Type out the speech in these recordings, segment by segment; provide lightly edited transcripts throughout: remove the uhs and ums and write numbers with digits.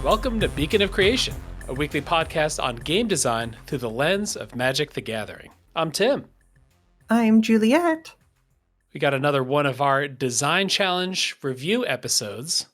Welcome to Beacon of Creation, a weekly podcast on game design through the lens of Magic the Gathering. I'm Tim. I'm Juliet. We got another one of our design challenge review episodes.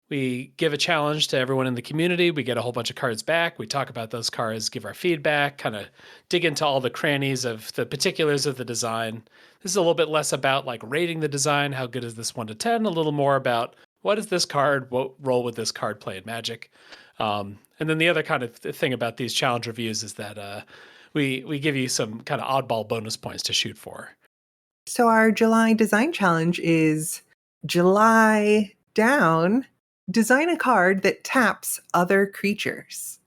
We give a challenge to everyone in the community. We get a whole bunch of cards back. We talk about those cards, give our feedback, kind of dig into all the crannies of the particulars of the design. This is a little bit less about like rating the design. How good is this 1 to 10? A little more about what is this card? What role would this card play in Magic? And then the other kind of thing about these challenge reviews is that we give you some kind of oddball bonus points to shoot for. So our July design challenge is July down, design a card that taps other creatures.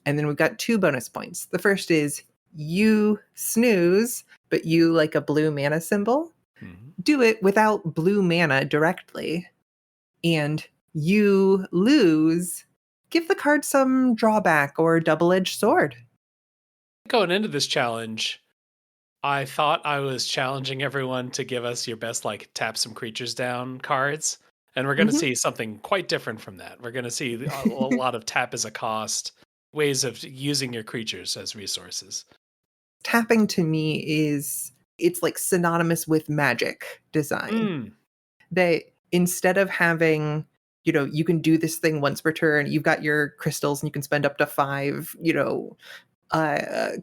And then we've got 2 bonus points. The first is you snooze, but you like a blue mana symbol. Mm-hmm. Do it without blue mana directly. And you lose, give the card some drawback or double-edged sword. Going into this challenge, I thought I was challenging everyone to give us your best, like, tap some creatures down cards. And we're going to see something quite different from that. We're going to see a lot of tap as a cost, ways of using your creatures as resources. Tapping to me it's like synonymous with magic design. They, instead of having, you can do this thing once per turn, you've got your crystals and you can spend up to 5,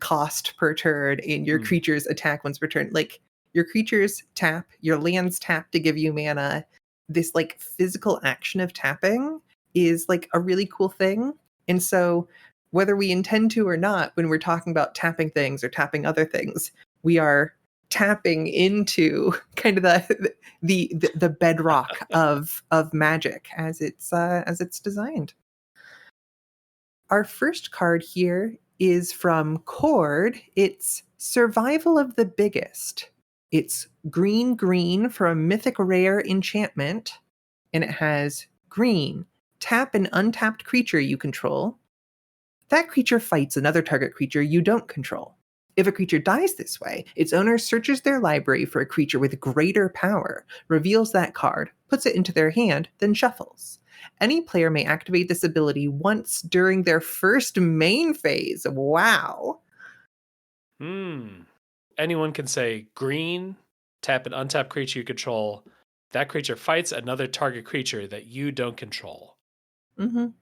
cost per turn, and your creatures attack once per turn. Like, your creatures tap, your lands tap to give you mana. This like physical action of tapping is like a really cool thing. And so whether we intend to or not, when we're talking about tapping things or tapping other things, we are tapping into kind of the bedrock of magic as it's designed. Our first card here is from Cord. It's Survival of the Biggest. It's green for a mythic rare enchantment, and it has green, tap an untapped creature you control. That creature fights another target creature you don't control. If a creature dies this way, its owner searches their library for a creature with greater power, reveals that card, puts it into their hand, then shuffles. Any player may activate this ability once during their first main phase. Wow. Anyone can say green, tap an untapped creature you control. That creature fights another target creature that you don't control. I'm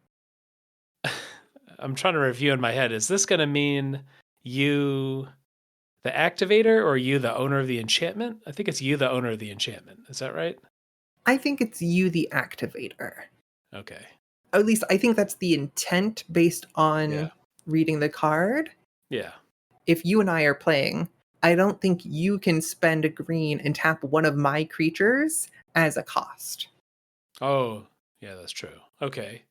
trying to review in my head. Is this going to mean you, the activator, or you, the owner of the enchantment? I think it's you, the owner of the enchantment. Is that right? I think it's you, the activator. Okay. Or at least I think that's the intent based on reading the card. Yeah. If you and I are playing, I don't think you can spend a green and tap one of my creatures as a cost. Oh, yeah, that's true. Okay.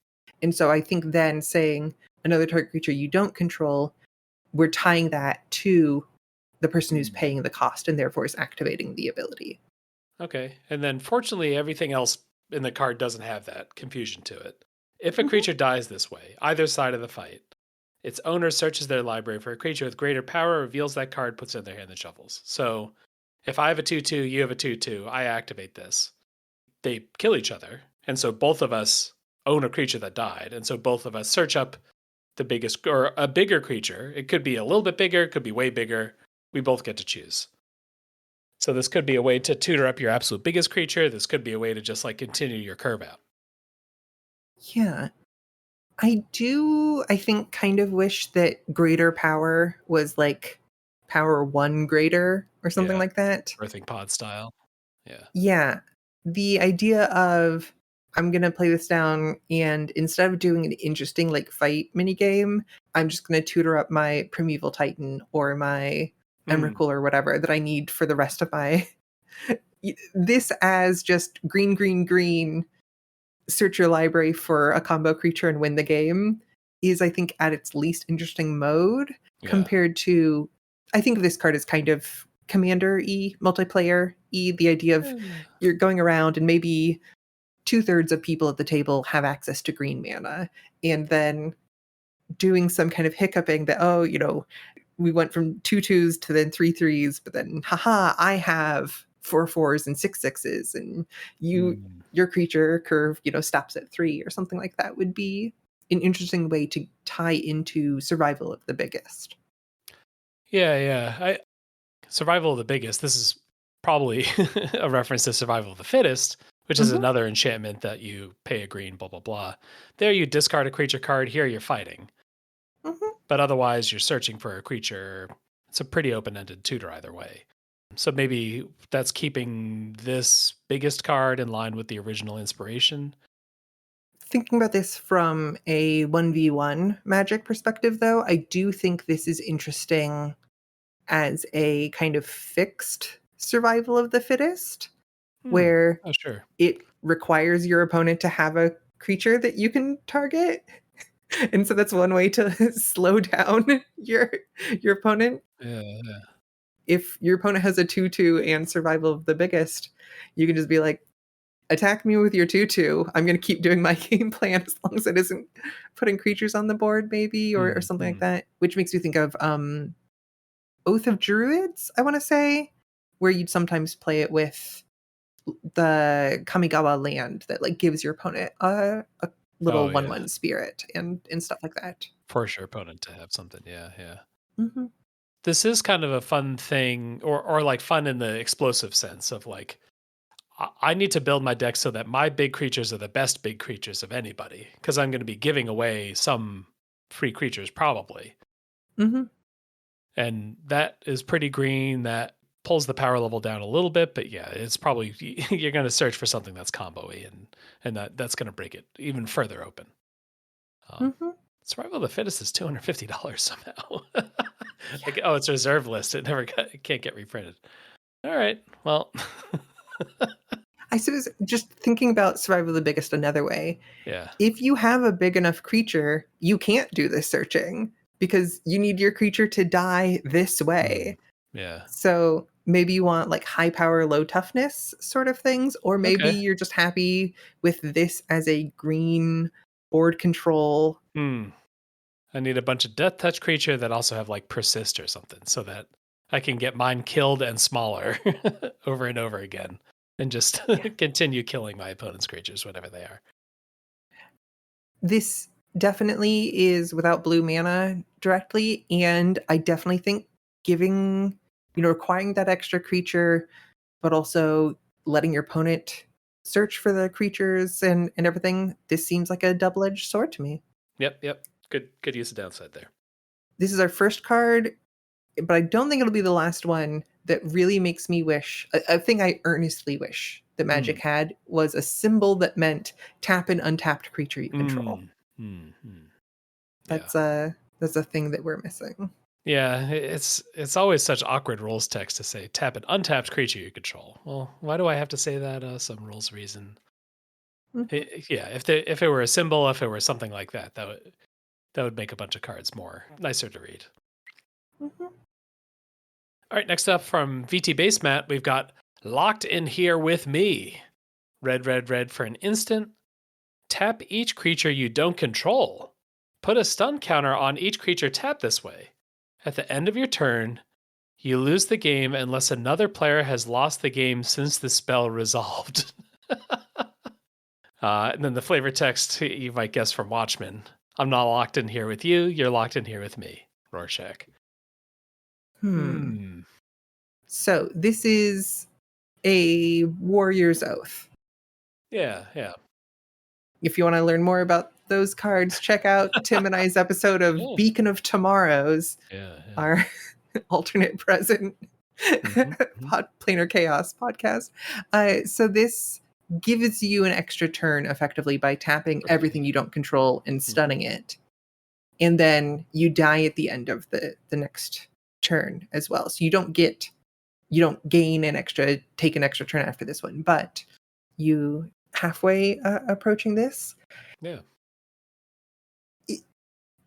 And so I think then saying another target creature you don't control, we're tying that to the person who's paying the cost and therefore is activating the ability. Okay. And then fortunately, everything else in the card doesn't have that confusion to it. If a creature dies this way, either side of the fight, its owner searches their library for a creature with greater power, reveals that card, puts it in their hand, and shuffles. So if I have a 2/2, you have a 2/2, I activate this. They kill each other. And so both of us own a creature that died. And so both of us search up the biggest or a bigger creature. It could be a little bit bigger, it could be way bigger. We both get to choose. So this could be a way to tutor up your absolute biggest creature. This could be a way to just like continue your curve out. Yeah. I think, kind of wish that greater power was like power 1 greater or something like that. Birthing pod style. Yeah. Yeah. The idea of, I'm going to play this down, and instead of doing an interesting like fight minigame, I'm just going to tutor up my Primeval Titan or my Emrakul or whatever that I need for the rest of my... This as just green, search your library for a combo creature and win the game is, I think, at its least interesting mode compared to, I think this card is kind of Commander-y, multiplayer-y, the idea of you're going around and maybe 2/3 of people at the table have access to green mana, and then doing some kind of hiccuping that, we went from 2/2s to then 3/3s, but then, I have 4/4s and 6/6s, and your creature curve, stops at 3 or something like that would be an interesting way to tie into survival of the biggest. Yeah, yeah. Survival of the biggest. This is probably a reference to survival of the fittest, which is Mhm, another enchantment that you pay a green, blah, blah, blah. There you discard a creature card. Here you're fighting. mhm. But otherwise, you're searching for a creature. It's a pretty open ended tutor either way. So maybe that's keeping this biggest card in line with the original inspiration. Thinking about this from a 1v1 Magic perspective, though, I do think this is interesting as a kind of fixed survival of the fittest, Hmm. where Oh, sure. it requires your opponent to have a creature that you can target. And so that's one way to slow down your opponent. Yeah, yeah. If your opponent has a 2/2 and survival of the biggest, you can just be like, attack me with your 2/2. I'm gonna keep doing my game plan as long as it isn't putting creatures on the board, maybe, or Hmm, something like hmm. that. Which makes me think of Oath of Druids, I want to say, where you'd sometimes play it with the Kamigawa land that like gives your opponent a Oh, little yeah. 1/1 spirit and stuff like that. Force your opponent to have something. Yeah, yeah. Hmm. This is kind of a fun thing, or like fun in the explosive sense of like, I need to build my deck so that my big creatures are the best big creatures of anybody because I'm going to be giving away some free creatures probably. Hmm. And that is pretty green. That pulls the power level down a little bit, but yeah, it's probably you're going to search for something that's combo-y and that's going to break it even further open. Um, Hmm. Survival of the Fittest is $250 somehow. Like, oh, it's reserve list. It can't get reprinted. All right. Well, I suppose just thinking about survival of the biggest another way, yeah. if you have a big enough creature, you can't do this searching because you need your creature to die this Mm, way. yeah. So maybe you want like high power, low toughness sort of things, or maybe Okay. you're just happy with this as a green board control. Hmm. I need a bunch of death touch creature that also have like persist or something so that I can get mine killed and smaller over and over again and just Yeah. continue killing my opponent's creatures, whatever they are. This definitely is without blue mana directly, and I definitely think giving, requiring that extra creature, but also letting your opponent search for the creatures and everything, this seems like a double-edged sword to me. Yep, yep. Good use of downside there. This is our first card, but I don't think it'll be the last one that really makes me wish a thing I earnestly wish that Magic Mm. had was a symbol that meant tap an untapped creature you control. Mm. Mm. Mm. Yeah. That's a thing that we're missing. Yeah, it's always such awkward rules text to say tap an untapped creature you control. Well, why do I have to say that? Some rules reason. Mhm, Yeah, if it were a symbol, if it were something like that, that would make a bunch of cards more nicer to read. mhm. All right, next up from VT Basemat, we've got Locked in Here with Me. Red, red, red for an instant. Tap each creature you don't control. Put a stun counter on each creature tapped this way. At the end of your turn, you lose the game unless another player has lost the game since the spell resolved. And then the flavor text you might guess from Watchmen. I'm not locked in here with you. You're locked in here with me. Rorschach. Hmm. Hmm. So this is a warrior's oath. Yeah, yeah. If you want to learn more about those cards, check out Tim and I's episode of Yeah, Beacon of Tomorrows, yeah, yeah. our alternate present Hmm, hmm. planar chaos podcast. So this gives you an extra turn effectively by tapping Okay. everything you don't control and Hmm. stunning it, and then you die at the end of the next turn as well. So you don't gain an extra take an extra turn after this one, but you halfway approaching this. Yeah. I-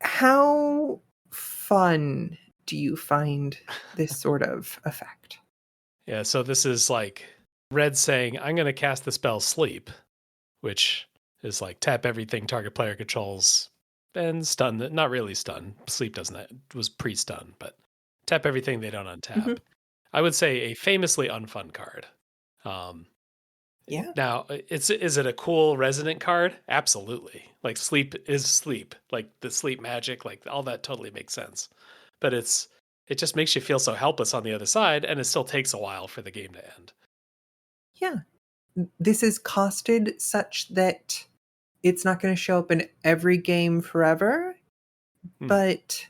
How fun do you find this sort of effect? Yeah. So this is like Red saying, I'm going to cast the spell Sleep, which is like tap everything target player controls and stun. Not really stun. Sleep doesn't, it was pre stun, but tap everything they don't Mhm. untap. I would say a famously unfun card. Um, Yeah. Now, is it a cool resonant card? Absolutely. Like sleep is sleep. Like the sleep magic, like all that totally makes sense. But it just makes you feel so helpless on the other side, and it still takes a while for the game to end. Yeah. This is costed such that it's not going to show up in every game forever, Hmm. but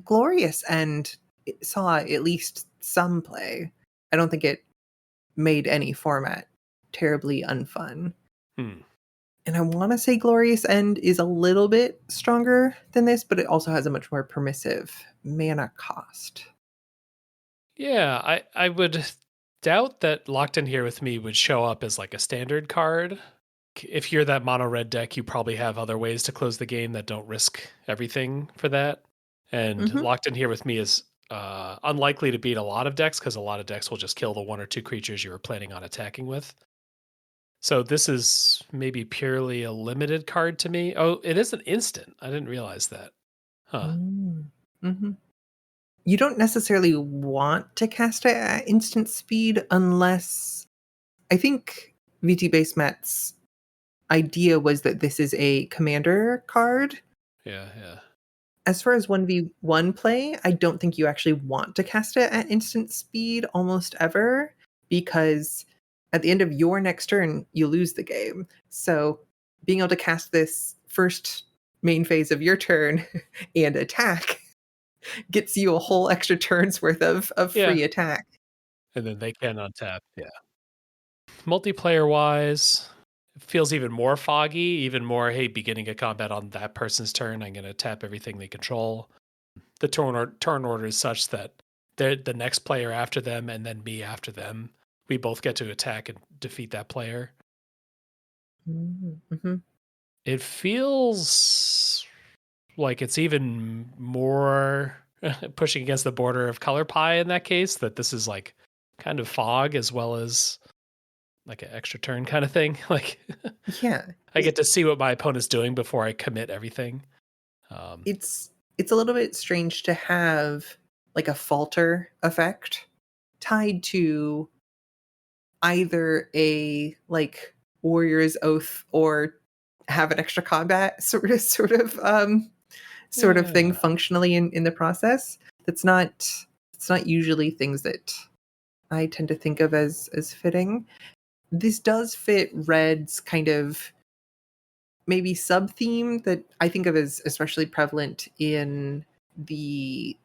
Glorious End saw at least some play. I don't think it made any format terribly unfun. Hmm. And I want to say Glorious End is a little bit stronger than this, but it also has a much more permissive mana cost. Yeah, I would doubt that Locked In Here with Me would show up as like a standard card. If you're that mono red deck, you probably have other ways to close the game that don't risk everything for that. And Hmm. Locked In Here with Me is unlikely to beat a lot of decks because a lot of decks will just kill the one or two creatures you were planning on attacking with. So this is maybe purely a limited card to me. Oh, it is an instant. I didn't realize that. Huh. Mm-hmm. You don't necessarily want to cast it at instant speed unless I think VT Basemat's idea was that this is a commander card. Yeah, yeah. As far as 1v1 play, I don't think you actually want to cast it at instant speed almost ever because at the end of your next turn, you lose the game. So being able to cast this first main phase of your turn and attack gets you a whole extra turn's worth of Yeah. free attack. And then they can untap. Yeah. Multiplayer wise, it feels even more foggy, even more, hey, beginning a combat on that person's turn. I'm going to tap everything they control. The turn order is such that they're the next player after them and then me after them. We both get to attack and defeat that player. Mm-hmm. It feels like it's even more pushing against the border of color pie in that case, that this is like kind of fog as well as like an extra turn kind of thing. Like Yeah. I get to see what my opponent's doing before I commit everything. Um, It's a little bit strange to have like a falter effect tied to either a like warrior's oath or have an extra combat sort of thing yeah, functionally in the process. That's not usually things that I tend to think of as fitting. This does fit Red's kind of maybe sub theme that I think of as especially prevalent in the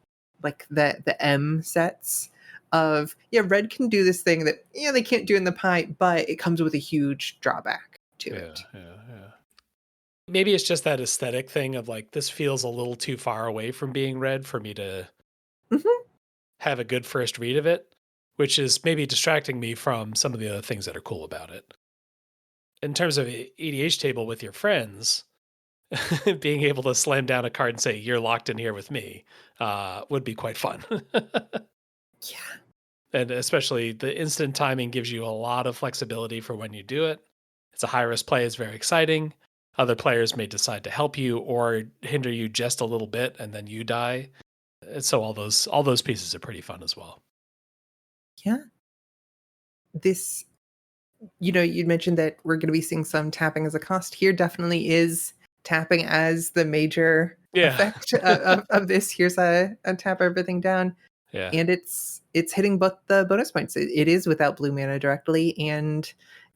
the M sets of yeah, Red can do this thing that yeah they can't do in the pie, but it comes with a huge drawback to yeah, it. yeah. Maybe it's just that aesthetic thing of like this feels a little too far away from being red for me to Hmm. have a good first read of it, which is maybe distracting me from some of the other things that are cool about it. In terms of EDH table with your friends, being able to slam down a card and say you're locked in here with me would be quite fun. Yeah. And especially the instant timing gives you a lot of flexibility for when you do it. It's a high risk play, is very exciting. Other players may decide to help you or hinder you just a little bit and then you die. And so all those pieces are pretty fun as well. Yeah. This you'd mentioned that we're going to be seeing some tapping as a cost here. Definitely is tapping as the major Yeah. effect of this. Here's a tap everything down. Yeah. And it's hitting both the bonus points. It is without blue mana directly, and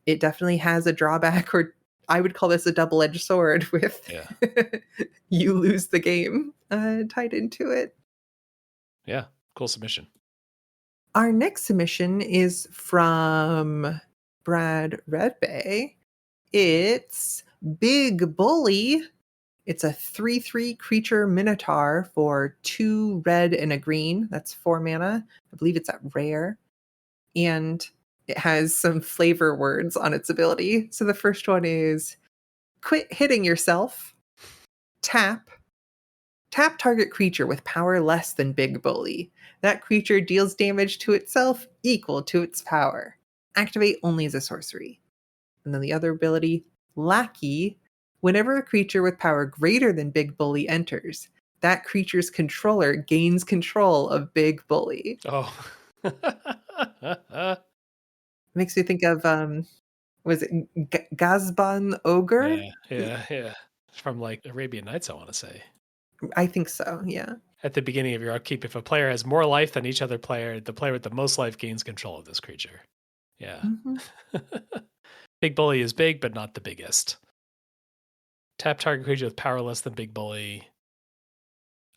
it definitely has a drawback, or I would call this a double-edged sword with Yeah. you lose the game tied into it. Yeah. Cool submission. Our next submission is from Brad Redbay. It's Big Bully. It's a 3/3 creature minotaur for 2 red and a green. That's 4 mana. I believe it's at rare. And it has some flavor words on its ability. So the first one is quit hitting yourself, tap, tap target creature with power less than Big Bully. That creature deals damage to itself equal to its power. Activate only as a sorcery. And then the other ability, Lackey. Whenever a creature with power greater than Big Bully enters, that creature's controller gains control of Big Bully. Oh. Makes me think of Was it Gazban Ogre? Yeah. From like Arabian Nights, I want to say. I think so, yeah. At the beginning of your upkeep, if a player has more life than each other player, the player with the most life gains control of this creature. Yeah. Mhm. Big Bully is big, but not the biggest. Tap target creature with power less than Big Bully.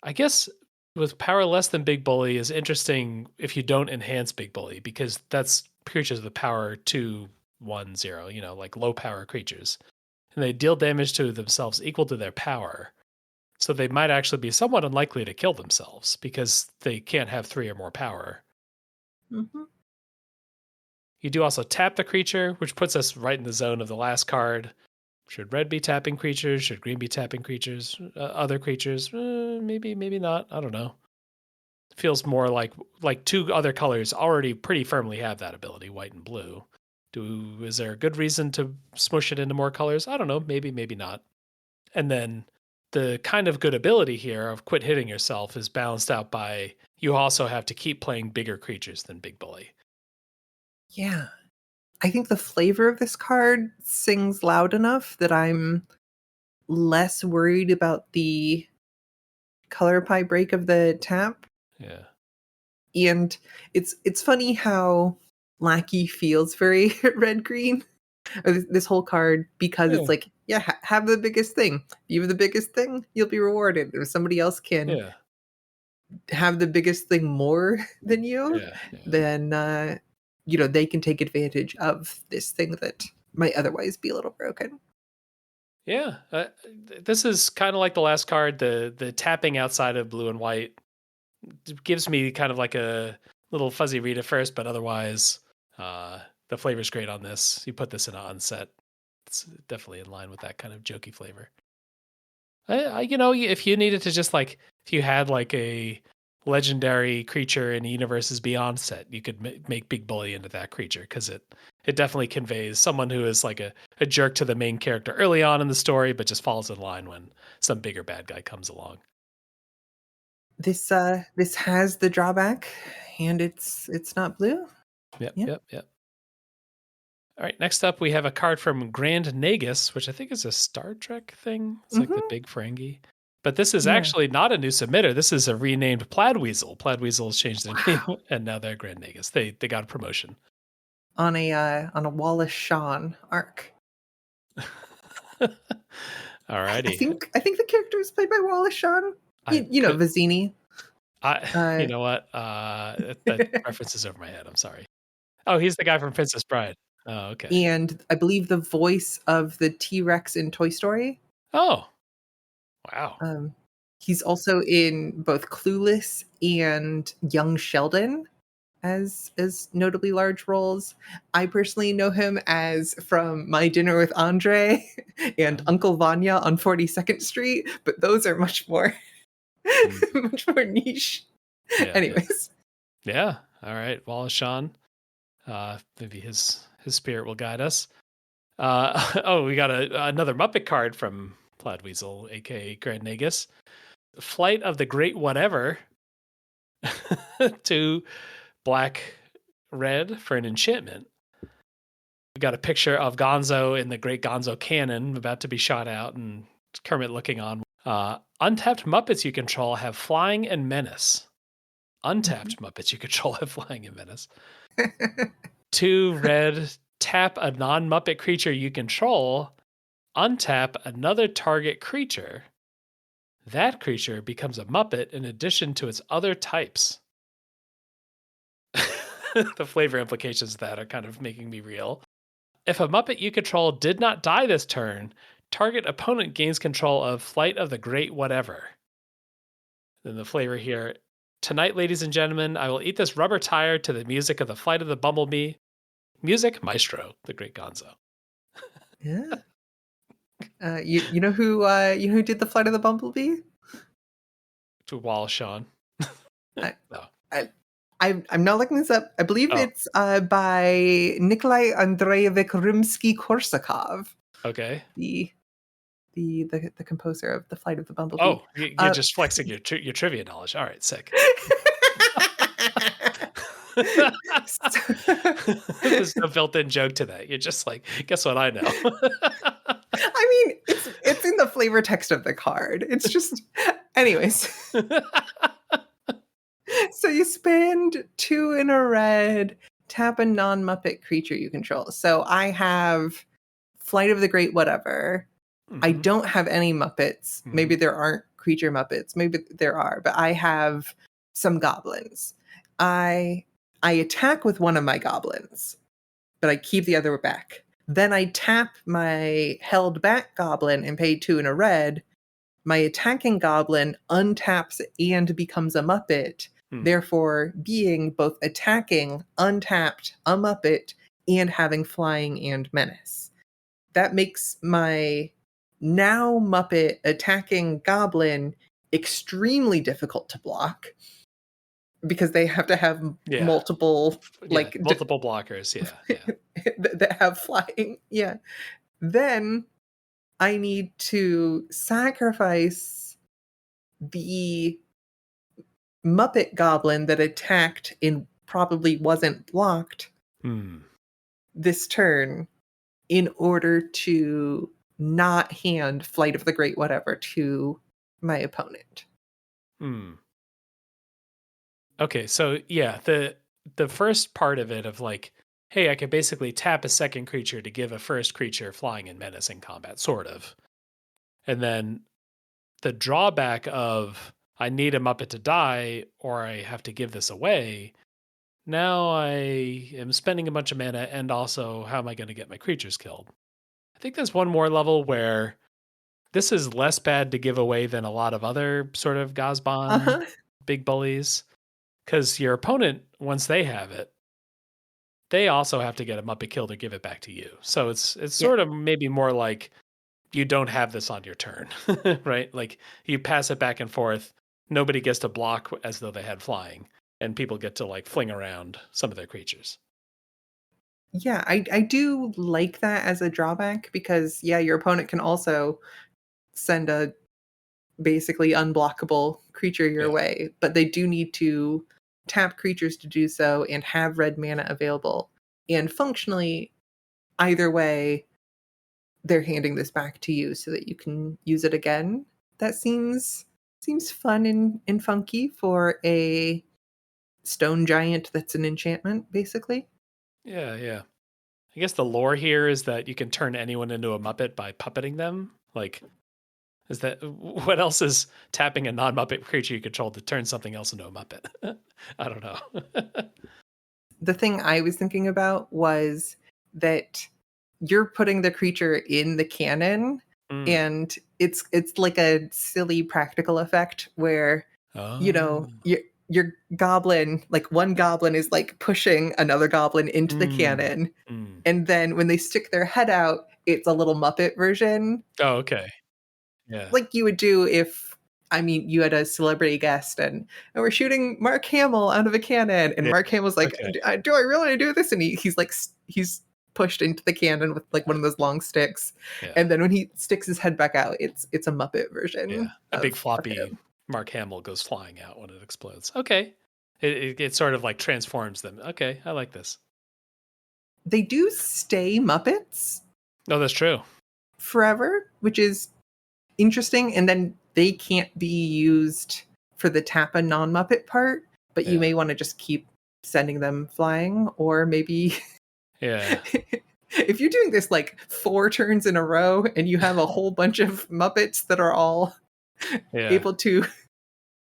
I guess with power less than Big Bully is interesting if you don't enhance Big Bully, because that's creatures with power 2, 1, 0, like low power creatures. And they deal damage to themselves equal to their power. So they might actually be somewhat unlikely to kill themselves because they can't have 3 or more power. Mhm. You do also tap the creature, which puts us right in the zone of the last card. Should red be tapping creatures? Should green be tapping creatures? Other creatures? Maybe not. I don't know. Feels more like 2 other colors already pretty firmly have that ability, white and blue. Is there a good reason to smush it into more colors? I don't know. Maybe not. And then the kind of good ability here of quit hitting yourself is balanced out by you also have to keep playing bigger creatures than Big Bully. Yeah. I think the flavor of this card sings loud enough that I'm less worried about the color pie break of the tap. Yeah. And it's funny how Lackey feels very red green. This whole card, because Yeah. it's like, yeah, have the biggest thing. You have the biggest thing, you'll be rewarded. If somebody else can Yeah. have the biggest thing more than you, Yeah. then they can take advantage of this thing that might otherwise be a little broken. Yeah. This is kind of like the last card. The tapping outside of blue and white gives me kind of like a little fuzzy read at first, but otherwise, the flavor's great on this. You put this in an unset, it's definitely in line with that kind of jokey flavor. If you needed to just like, if you had like a legendary creature in Universes Beyond set, you could make Big Bully into that creature because it definitely conveys someone who is like a jerk to the main character early on in the story, but just falls in line when some bigger bad guy comes along. This has the drawback, and it's not blue. Yep, Yeah. yep, yep. All right, next up we have a card from Grand Nagus, which I think is a Star Trek thing. It's like the Mhm. big Ferengi. But this is Yeah. actually not a new submitter. This is a renamed Plaidweasel. Plaidweasel has changed their name, Wow. and now they're Grand Nagus. They got a promotion. On a Wallace Shawn arc. All I righty. think the character is played by Wallace Shawn. I You know, could Vizzini. you Uh, know what? That reference is over my head. I'm sorry. Oh, he's the guy from Princess Bride. Oh, okay. and I believe the voice of the T-Rex in Toy Story. Oh, wow. Um, he's also in both Clueless and Young Sheldon as notably large roles. I personally know him as from My Dinner with Andre and Uh, Uncle Vanya on 42nd Street, but those are much more mm, much more niche. yeah. Anyways, Yeah. All right. Wallace Shawn. Maybe his spirit will guide us. Oh, we got another Muppet card from Plaidweasel, aka Grand Nagus. Flight of the Great Whatever. 2 black red for an enchantment. We got a picture of Gonzo in the Great Gonzo cannon about to be shot out, and Kermit looking on. Untapped Muppets you control have flying and menace. mhm. Untapped Muppets you control have flying and menace. 2 red, tap a non Muppet creature you control, untap another target creature. That creature becomes a Muppet in addition to its other types. The flavor implications of that are kind of making me real. If a Muppet you control did not die this turn, target opponent gains control of Flight of the Great Whatever. Then the flavor here. Tonight, ladies and gentlemen, I will eat this rubber tire to the music of the Flight of the Bumblebee. Music, Maestro, the Great Gonzo. Yeah. You know who did the Flight of the Bumblebee? To Wallace Shawn. I, No. I I'm not looking this up. I believe Oh, it's by Nikolai Andreevich Rimsky-Korsakov, okay. the the composer of the Flight of the Bumblebee. Oh, you're Uh, just flexing your trivia knowledge. All right, sick. So- There's no built-in joke to that. You're just like, guess what I know. I mean, it's in the flavor text of the card. It's just anyways. So you spend 2 in a red, tap a non-Muppet creature you control. So I have Flight of the Great Whatever. I hmm don't have any Muppets. hmm Maybe there aren't creature Muppets. Maybe there are, but I have some goblins. I I attack with one of my goblins, but I keep the other back. Then I tap my held back goblin and pay 2 in a red. My attacking goblin untaps and becomes a Muppet, Hmm. therefore being both attacking, untapped, a Muppet, and having flying and menace. That makes my now Muppet attacking goblin extremely difficult to block because they have to have Yeah. multiple Yeah. like Multiple blockers. Yeah. Yeah. that have flying. Yeah. Then I need to sacrifice the Muppet Goblin that attacked and probably wasn't blocked Hmm. this turn in order to not hand Flight of the Great Whatever to my opponent. Hmm. Okay, so yeah, the first part of it of like, hey, I could basically tap a second creature to give a first creature flying and menace in combat, sort of. And then the drawback of I need a Muppet to die or I have to give this away. Now I am spending a bunch of mana and also how am I going to get my creatures killed? I think there's one more level where this is less bad to give away than a lot of other sort of Gazban Uh-huh. big bullies. Because your opponent, once they have it, they also have to get a Muppet killed or give it back to you. So it's Yeah. sort of maybe more like you don't have this on your turn, right? Like you pass it back and forth. Nobody gets to block as though they had flying, and people get to like fling around some of their creatures. Yeah, I do like that as a drawback because yeah, your opponent can also send a basically unblockable creature your Yeah. way, but they do need to tap creatures to do so and have red mana available. And functionally, either way, they're handing this back to you so that you can use it again. That seems fun and funky for a stone giant that's an enchantment, basically. Yeah, yeah. I guess the lore here is that you can turn anyone into a Muppet by puppeting them. Like, is that what else is tapping a non-Muppet creature you control to turn something else into a Muppet? I don't know. The thing I was thinking about was that you're putting the creature in the cannon Mm. and it's like a silly practical effect where you Oh. know your goblin like one goblin is like pushing another goblin into the Mm. cannon Mm. and then when they stick their head out it's a little muppet version Oh, okay. Yeah. like you would do if I mean you had a celebrity guest and we're shooting Mark Hamill out of a cannon and Yeah. Mark Hamill's like Okay. do I really do this and he's like he's pushed into the cannon with like one of those long sticks Yeah. and then when he sticks his head back out it's a muppet Yeah. version A big of floppy him. Mark Hamill goes flying out when it explodes. Okay. It sort of like transforms them. Okay. I like this. They do stay muppets No, that's true. forever, which is interesting. And then they can't be used for the Tappa non Muppet part, but you Yeah. may want to just keep sending them flying, or maybe Yeah. if you're doing this like 4 turns in a row and you have a whole bunch of Muppets that are all Yeah. able to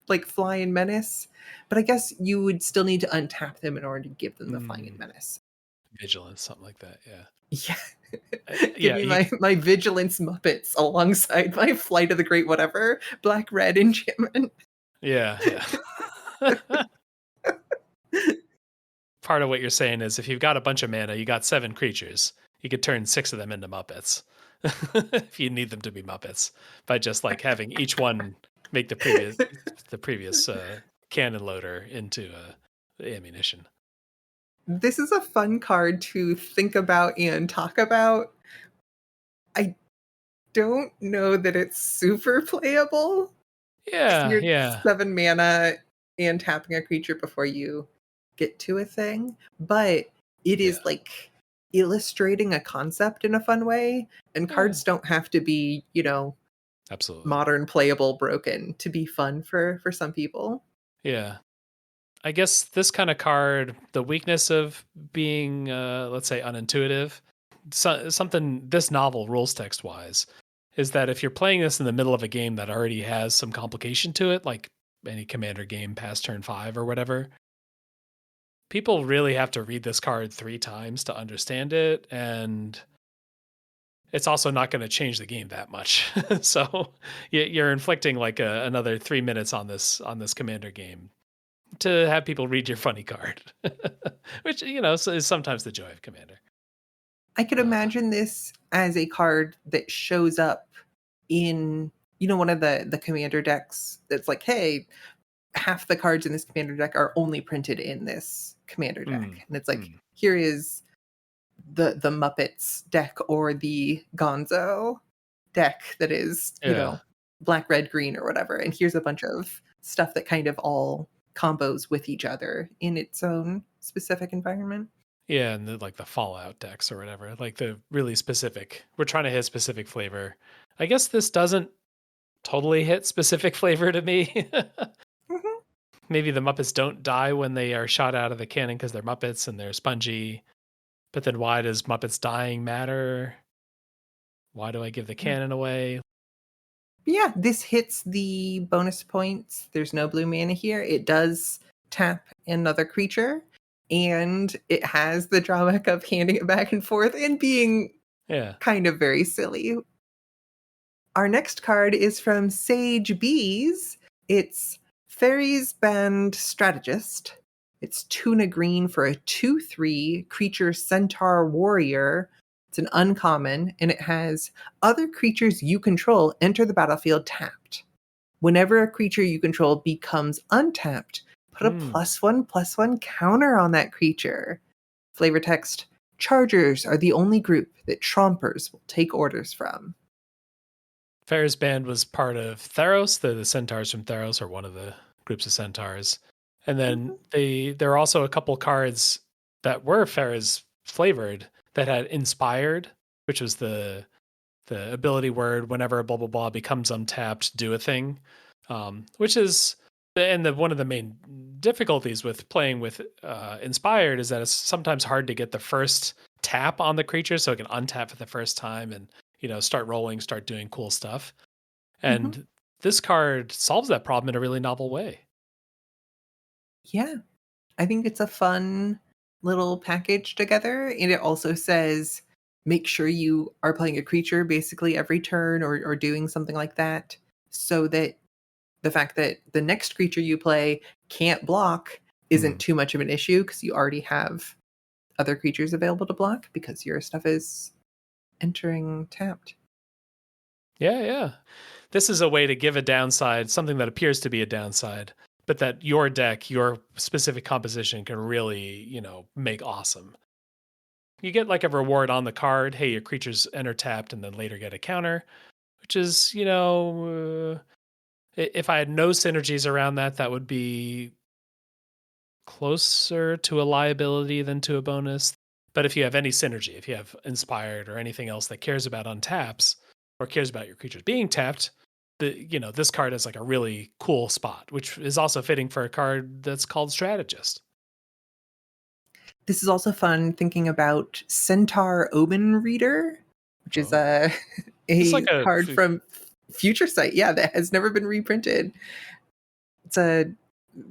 like fly and menace, but I guess you would still need to untap them in order to give them the flying and Mm. menace. Vigilance, something like that. Yeah. Yeah. Give Yeah. me my vigilance Muppets alongside my Flight of the Great Whatever, Black Red enchantment. Yeah. Yeah. Part of what you're saying is if you've got a bunch of mana, you got 7 creatures. You could turn 6 of them into Muppets if you need them to be Muppets by just like having each one make the previous cannon loader into ammunition. This is a fun card to think about and talk about. I don't know that it's super playable because Yeah, you're yeah, 7 mana and tapping a creature before you get to a thing, but it Yeah. is like illustrating a concept in a fun way. And Yeah. cards don't have to be, Absolutely. modern, playable, broken to be fun for some people. Yeah. I guess this kind of card, the weakness of being, let's say, unintuitive, something this novel, rules text wise, is that if you're playing this in the middle of a game that already has some complication to it, like any commander game past turn 5 or whatever, people really have to read this card 3 times to understand it. And it's also not going to change the game that much. So you're inflicting like another 3 minutes on this commander game to have people read your funny card, which is sometimes the joy of Commander. I could Uh, imagine this as a card that shows up in, one of the commander decks that's like, hey, half the cards in this commander deck are only printed in this commander deck. mm, And it's like, mm, here is the Muppets deck or the Gonzo deck that is, yeah, black, red, green, or whatever. And here's a bunch of stuff that kind of all combos with each other in its own specific environment. yeah, and like the Fallout decks or whatever, like the really specific. We're trying to hit specific flavor. I guess this doesn't totally hit specific flavor to me. Mhm. Maybe the Muppets don't die when they are shot out of the cannon because they're Muppets and they're spongy. But then why does Muppets dying matter? Why do I give the Yeah. cannon away? Yeah, this hits the bonus points. There's no blue mana here. It does tap another creature, and it has the drawback of handing it back and forth and being Yeah. kind of very silly. Our next card is from Sage Bees. It's Fairies Band Strategist. It's tuna green for a 2/3 creature centaur warrior. It's an uncommon, and it has other creatures you control enter the battlefield tapped. Whenever a creature you control becomes untapped, put a Hmm. +1/+1 counter on that creature. Flavor text: Chargers are the only group that Trompers will take orders from. Ferris Band was part of Theros. The centaurs from Theros are one of the groups of centaurs. And then Mhm, there are also a couple cards that were Ferris flavored that had inspired, which was the ability word whenever blah blah blah becomes untapped, do a thing. Which is one of the main difficulties with playing with inspired is that it's sometimes hard to get the first tap on the creature so it can untap for the first time and start rolling, start doing cool stuff. mhm. And this card solves that problem in a really novel way. Yeah, I think it's a fun little package together, and it also says, make sure you are playing a creature basically every turn or doing something like that, so that the fact that the next creature you play can't block isn't Mhm. too much of an issue because you already have other creatures available to block because your stuff is entering tapped. Yeah, yeah. This is a way to give a downside, something that appears to be a downside, but that your deck, your specific composition can really, make awesome. You get like a reward on the card. Hey, your creatures enter tapped and then later get a counter, which is, if I had no synergies around that, that would be closer to a liability than to a bonus. But if you have any synergy, if you have inspired or anything else that cares about untaps or cares about your creatures being tapped, this card is like a really cool spot, which is also fitting for a card that's called strategist. This is also fun thinking about Centaur Omen Reader, which is Oh, it's like a a card from Future Sight, yeah, that has never been reprinted. It's a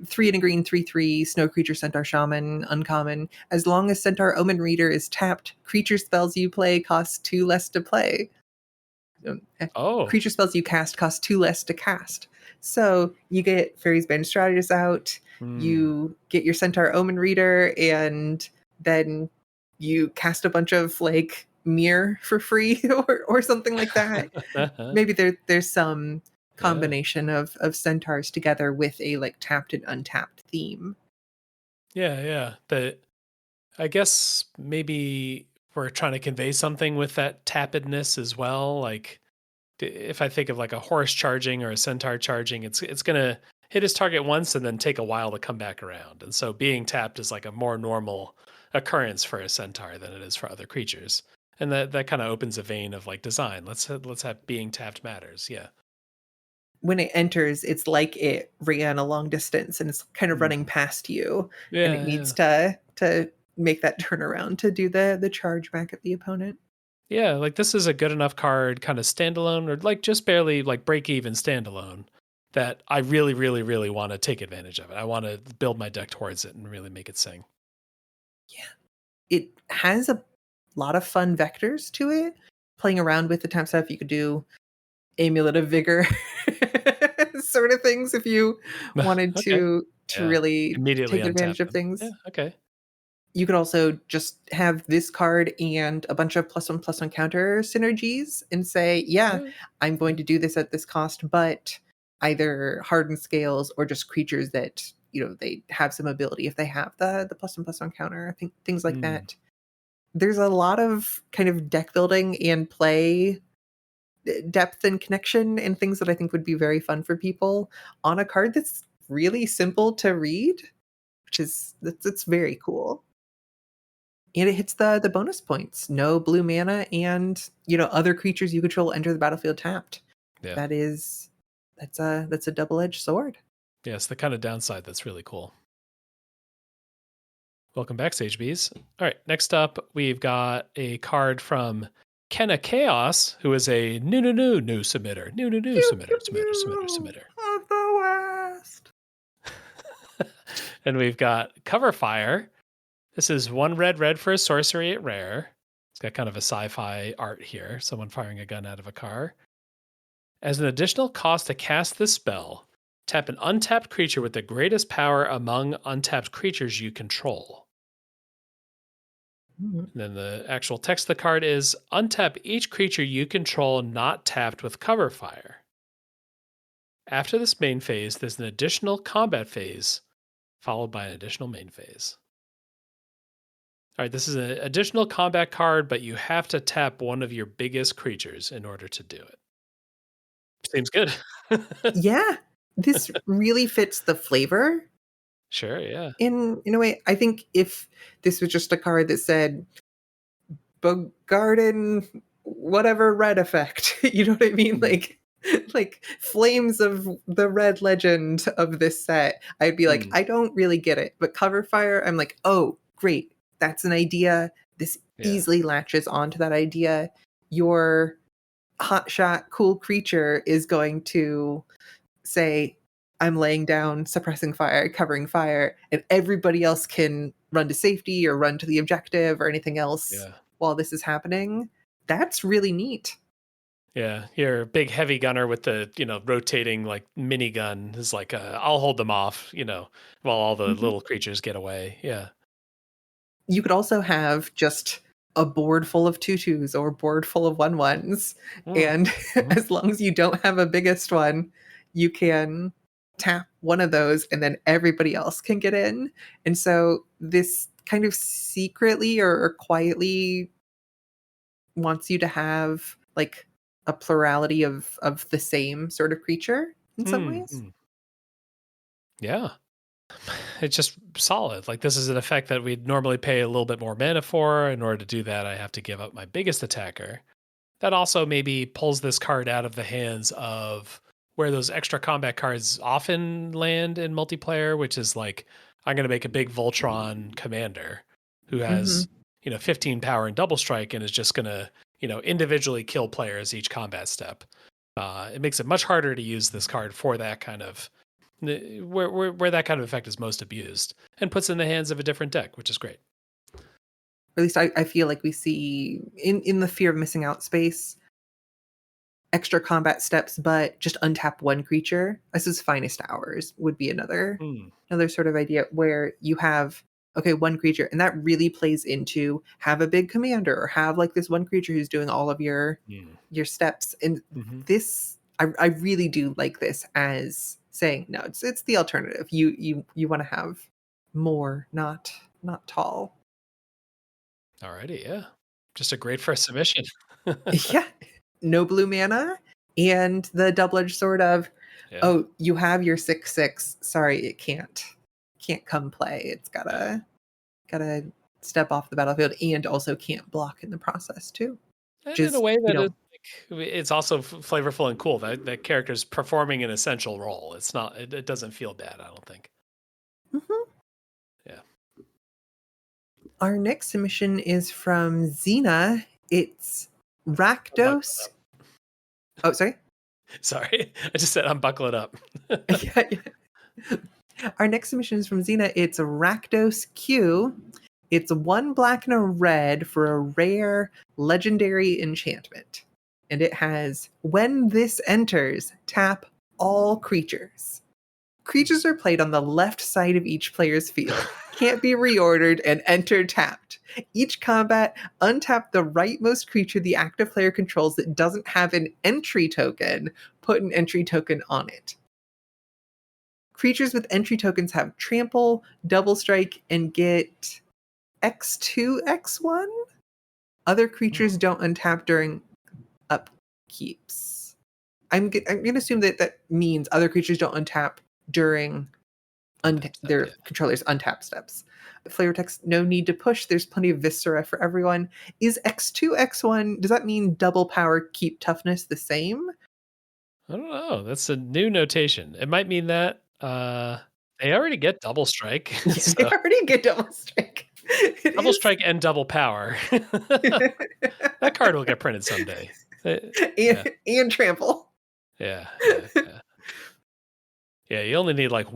3 and a green 3/3 snow creature centaur shaman uncommon. As long as Centaur Omen Reader is tapped, creature spells you play cost 2 less to play. oh, Creature spells you cast cost 2 less to cast. So you get Fairies Band Strategist out, hmm. you get your Centaur Omen Reader, and then you cast a bunch of like mirror for free or something like that. Maybe there's some Yeah, combination of centaurs together with a like tapped and untapped theme. yeah, yeah. I guess maybe we're trying to convey something with that tappedness as well. Like if I think of like a horse charging or a centaur charging, it's gonna hit his target once and then take a while to come back around. And so being tapped is like a more normal occurrence for a centaur than it is for other creatures. And that kind of opens a vein of like design. Let's have being tapped matters. Yeah. When it enters, it's like it ran a long distance and it's kind of running Mhm. past you, and it Yeah, needs yeah. to make that turnaround to do the charge back at the opponent. Yeah, like this is a good enough card, kind of standalone or like just barely like break even standalone that I really, really, really want to take advantage of it. I want to build my deck towards it and really make it sing. Yeah. It has a lot of fun vectors to it. Playing around with the temp stuff, you could do amulet of vigor sort of things if you wanted Okay. to Yeah. really Immediately take untap advantage of them. Yeah. things. Okay. You could also just have this card and a bunch of +1/+1 counter synergies and say, "Yeah, Yeah. I'm going Yeah. to do this at this cost," but either hardened scales or just creatures that, they have some ability if they have the +1/+1 counter. I think things like Mm. that. There's a lot of kind of deck building and play depth and connection and things that I think would be very fun for people on a card that's really simple to read, which is that's very cool. And it hits the bonus points. No blue mana and, other creatures you control enter the battlefield tapped. Yeah. That is that's a double-edged sword. Yeah. It's the kind of downside that's really cool. Welcome back, Sage Bees. All right. Next up, we've got a card from Kenna Chaos, who is a new submitter. New Pew, submitter, pew, submitter, submitter, pew submitter. of the West. And we've got Cover Fire. This is one red for a sorcery at rare. It's got kind of a sci-fi art here. Someone firing a gun out of a car. As an additional cost to cast this spell, tap an untapped creature with the greatest power among untapped creatures you control. Mhm. And then the actual text of the card is untap each creature you control not tapped with cover fire. After this main phase, there's an additional combat phase, followed by an additional main phase. All right, this is an additional combat card, but you have to tap one of your biggest creatures in order to do it. Seems good. Yeah, this really fits the flavor Sure, yeah. in a way. I think if this was just a card that said garden whatever red effect, you know what I mean? Mm, Like flames of the red legend of this set, I'd be like, mm, I don't really get it. But cover fire, I'm like, oh, great. That's an idea. This yeah, easily latches onto that idea. Your hotshot cool creature is going to say, I'm laying down, suppressing fire, covering fire, and everybody else can run to safety or run to the objective or anything else yeah. while this is happening. That's really neat. Yeah, your big heavy gunner with the, rotating like minigun is like, I'll hold them off, while all the Mhm. little creatures get away. Yeah. You could also have just a board full of tutus or a board full of one-ones, Mm, and mhm. as long as you don't have a biggest one, you can tap one of those and then everybody else can get in. And so this kind of secretly or quietly wants you to have, like, a plurality of the same sort of creature in some Mm, ways. mm. Yeah. It's just solid. Like this is an effect that we'd normally pay a little bit more mana for. In order to do that, I have to give up my biggest attacker. That also maybe pulls this card out of the hands of where those extra combat cards often land in multiplayer, which is like, I'm going to make a big Voltron commander who has, Mhm. 15 power and double strike and is just going to, individually kill players each combat step. It makes it much harder to use this card for that kind of where that kind of effect is most abused and puts it in the hands of a different deck, which is great. Or at least I feel like we see in the fear of missing out space, extra combat steps, but just untap one creature. This is finest hours would be Mm, another sort of idea where you have, okay, one creature, and that really plays into have a big commander or have like this one creature who's doing all of mm, your steps. And hmm this I really do like this as saying, no, it's the alternative. You want to have more, not tall. Alrighty, yeah. Just a great first submission. Yeah. No blue mana and the double-edged sword of, Yeah. Oh, you have your 6/6. Sorry, it can't come play. It's Yeah. gotta step off the battlefield and also can't block in the process too. And in a Just, way that is like it's also flavorful and cool that that character's performing an essential role. It's not. It doesn't feel bad. I don't think. Mhm. Yeah. Our next submission is from Xena. It's I'm buckling Rakdos. up. Oh, sorry. Sorry, I just said I'm buckling up. Yeah, yeah. Our next submission is from Xena. It's Rakdos Q. It's 1 black and a red for a rare legendary enchantment. And it has when this enters, tap all creatures. Creatures are played on the left side of each player's field, can't be reordered, and enter tapped. Each combat, untap the rightmost creature the active player controls that doesn't have an entry token, put an entry token on it. Creatures with entry tokens have trample, double strike, and get X2, X1. Other creatures Oh, don't untap during upkeeps. I'm going to assume that that means other creatures don't untap during untap step. their Yeah. controllers untap steps. Flavor text, no need to push. There's plenty of Viscera for everyone. Is X2, X1, does that mean double power, keep toughness the same? I don't know. That's a new notation. It might mean that they already get double strike, Yeah, they so already get double strike. It double is. strike and double power. That card will get printed someday. Yeah, and trample. yeah, yeah, yeah. Yeah, you only need like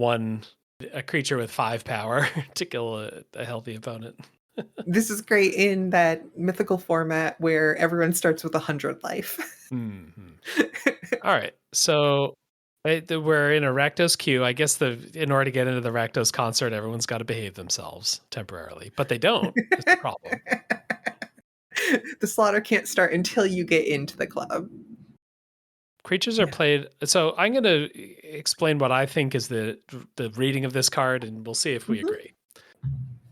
a creature with 5 power to kill a healthy opponent. This is great in that mythical format where everyone starts with 100 life. Mhm. All right, so we're in a Rakdos queue. I guess in order to get into the Rakdos concert, everyone's got to behave themselves temporarily, but they don't. It's the problem. The slaughter can't start until you get into the club. Creatures are Yeah. played. So I'm going to explain what I think is the reading of this card, and we'll see if we Mhm. agree.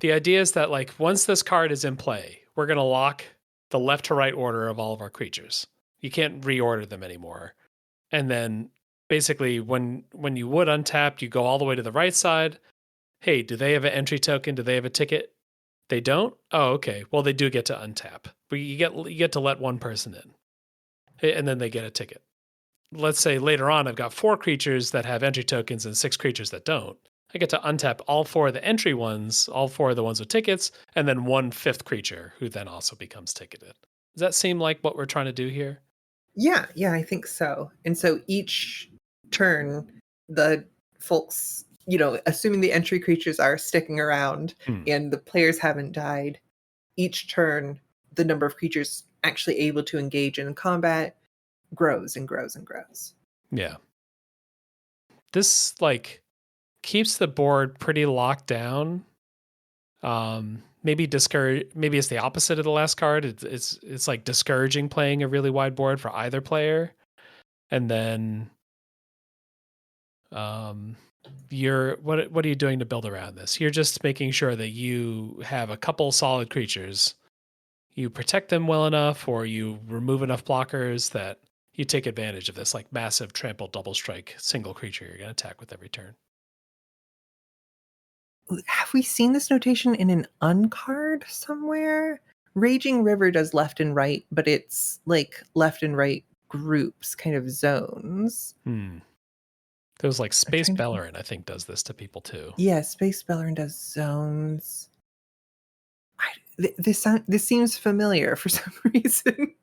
The idea is that like once this card is in play, we're going to lock the left to right order of all of our creatures. You can't reorder them anymore. And then basically when you would untap, you go all the way to the right side. Hey, do they have an entry token? Do they have a ticket? They don't? Oh, okay. Well, they do get to untap. But you get to let one person in. And then they get a ticket. Let's say later on I've got 4 creatures that have entry tokens and 6 creatures that don't. I get to untap all 4 of the entry ones, all 4 of the ones with tickets, and then 1/5 creature who then also becomes ticketed. Does that seem like what we're trying to do here? Yeah, yeah, I think so. And so each turn, the folks, assuming the entry creatures are sticking around Hmm. and the players haven't died, each turn, the number of creatures actually able to engage in combat grows and grows and grows. Yeah. This like keeps the board pretty locked down. Maybe discourage. Maybe it's the opposite of the last card. It's like discouraging playing a really wide board for either player, and then um, you're what are you doing to build around this? You're just making sure that you have a couple solid creatures. You protect them well enough, or you remove enough blockers that you take advantage of this like massive trample double strike single creature you're going to attack with every turn. Have we seen this notation in an uncard somewhere? Raging River does left and right, but it's like left and right groups, kind of zones. Hmm. There's like I'm Space trying to think. Bellerin, I think, does this to people too. Yeah, Space Bellerin does zones. This seems familiar for some reason.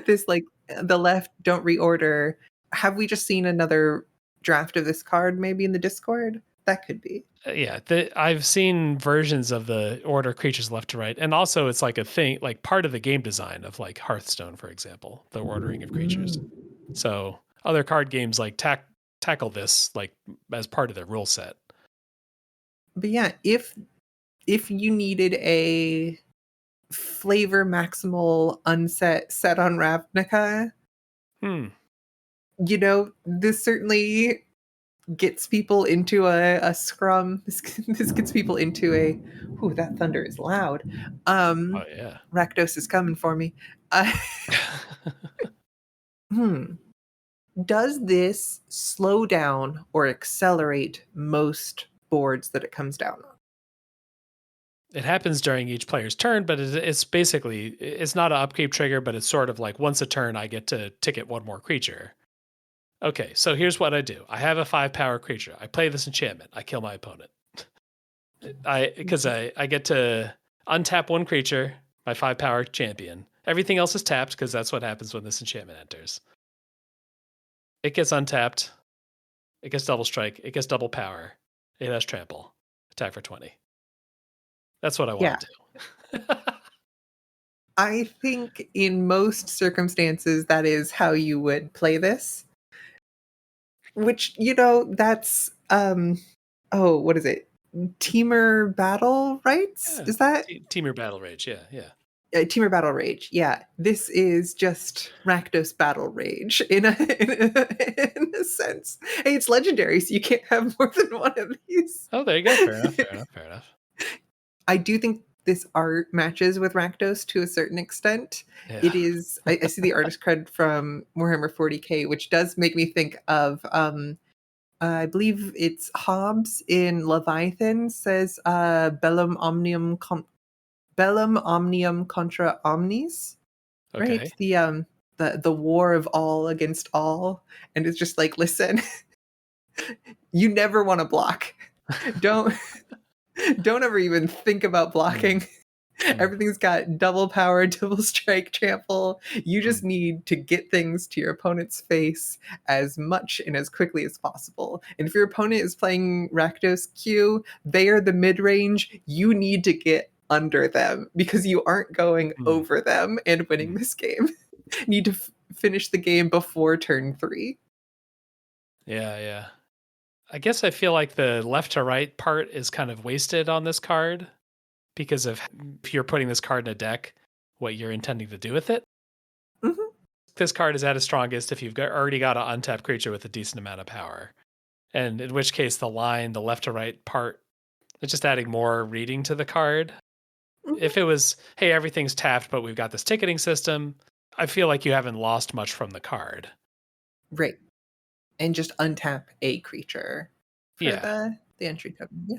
This like the left don't reorder. Have we just seen another draft of this card maybe in the Discord? That could be. Yeah, I've seen versions of the order creatures left to right, and also it's like a thing, like part of the game design of like Hearthstone, for example, the ordering of creatures. Mm. So other card games like tackle this like as part of their rule set. But yeah, if you needed a flavor maximal unset set on Ravnica, Hmm. this certainly gets people into a scrum. This gets people into a ooh, that thunder is loud. Oh yeah. Rakdos is coming for me. Uh, hmm. Does this slow down or accelerate most boards that it comes down on? It happens during each player's turn, but it's basically it's not an upkeep trigger, but it's sort of like once a turn I get to ticket one more creature. Okay, so here's what I do. I have a 5 power creature. I play this enchantment. I kill my opponent. I get to untap one creature, my 5 power champion. Everything else is tapped because that's what happens when this enchantment enters. It gets untapped. It gets double strike. It gets double power. It has trample. Attack for 20. That's what I Yeah. want to do. I think in most circumstances, that is how you would play this. Which, that's, oh, what is it? Teamer Battle Rights? Yeah. Is that? Teamer Battle Rage. Yeah, yeah. Teamer Battle Rage. Yeah, this is just Rakdos Battle Rage in a, in a sense. Hey, it's legendary, so you can't have more than one of these. Oh, there you go. Fair enough. Fair enough. Fair enough. I do think this art matches with Rakdos to a certain extent. Yeah. It is. I see the artist cred from Warhammer 40k, which does make me think of. I believe it's Hobbes in Leviathan says, "Bellum omnium contra omnes." Right? Okay. The war of all against all, and it's just like, listen, you never want to block. Don't don't ever even think about Mm, blocking. mm, Everything's got double power, double strike, trample. You mm, just need to get things to your opponent's face as much and as quickly as possible. And if your opponent is playing Rakdos Q, they are the mid range. You need to get under them because you aren't going mm, over them and winning mm. this game. Need to finish the game before turn 3. Yeah, yeah. I guess I feel like the left to right part is kind of wasted on this card because of if you're putting this card in a deck, what you're intending to do with it. Mhm. This card is at its strongest if you've already got an untapped creature with a decent amount of power. And in which case, the line, the left to right part, it's just adding more reading to the card. Mhm. If it was, hey, everything's tapped, but we've got this ticketing system, I feel like you haven't lost much from the card. Right. And just untap a creature for Yeah. the entry token. Yeah.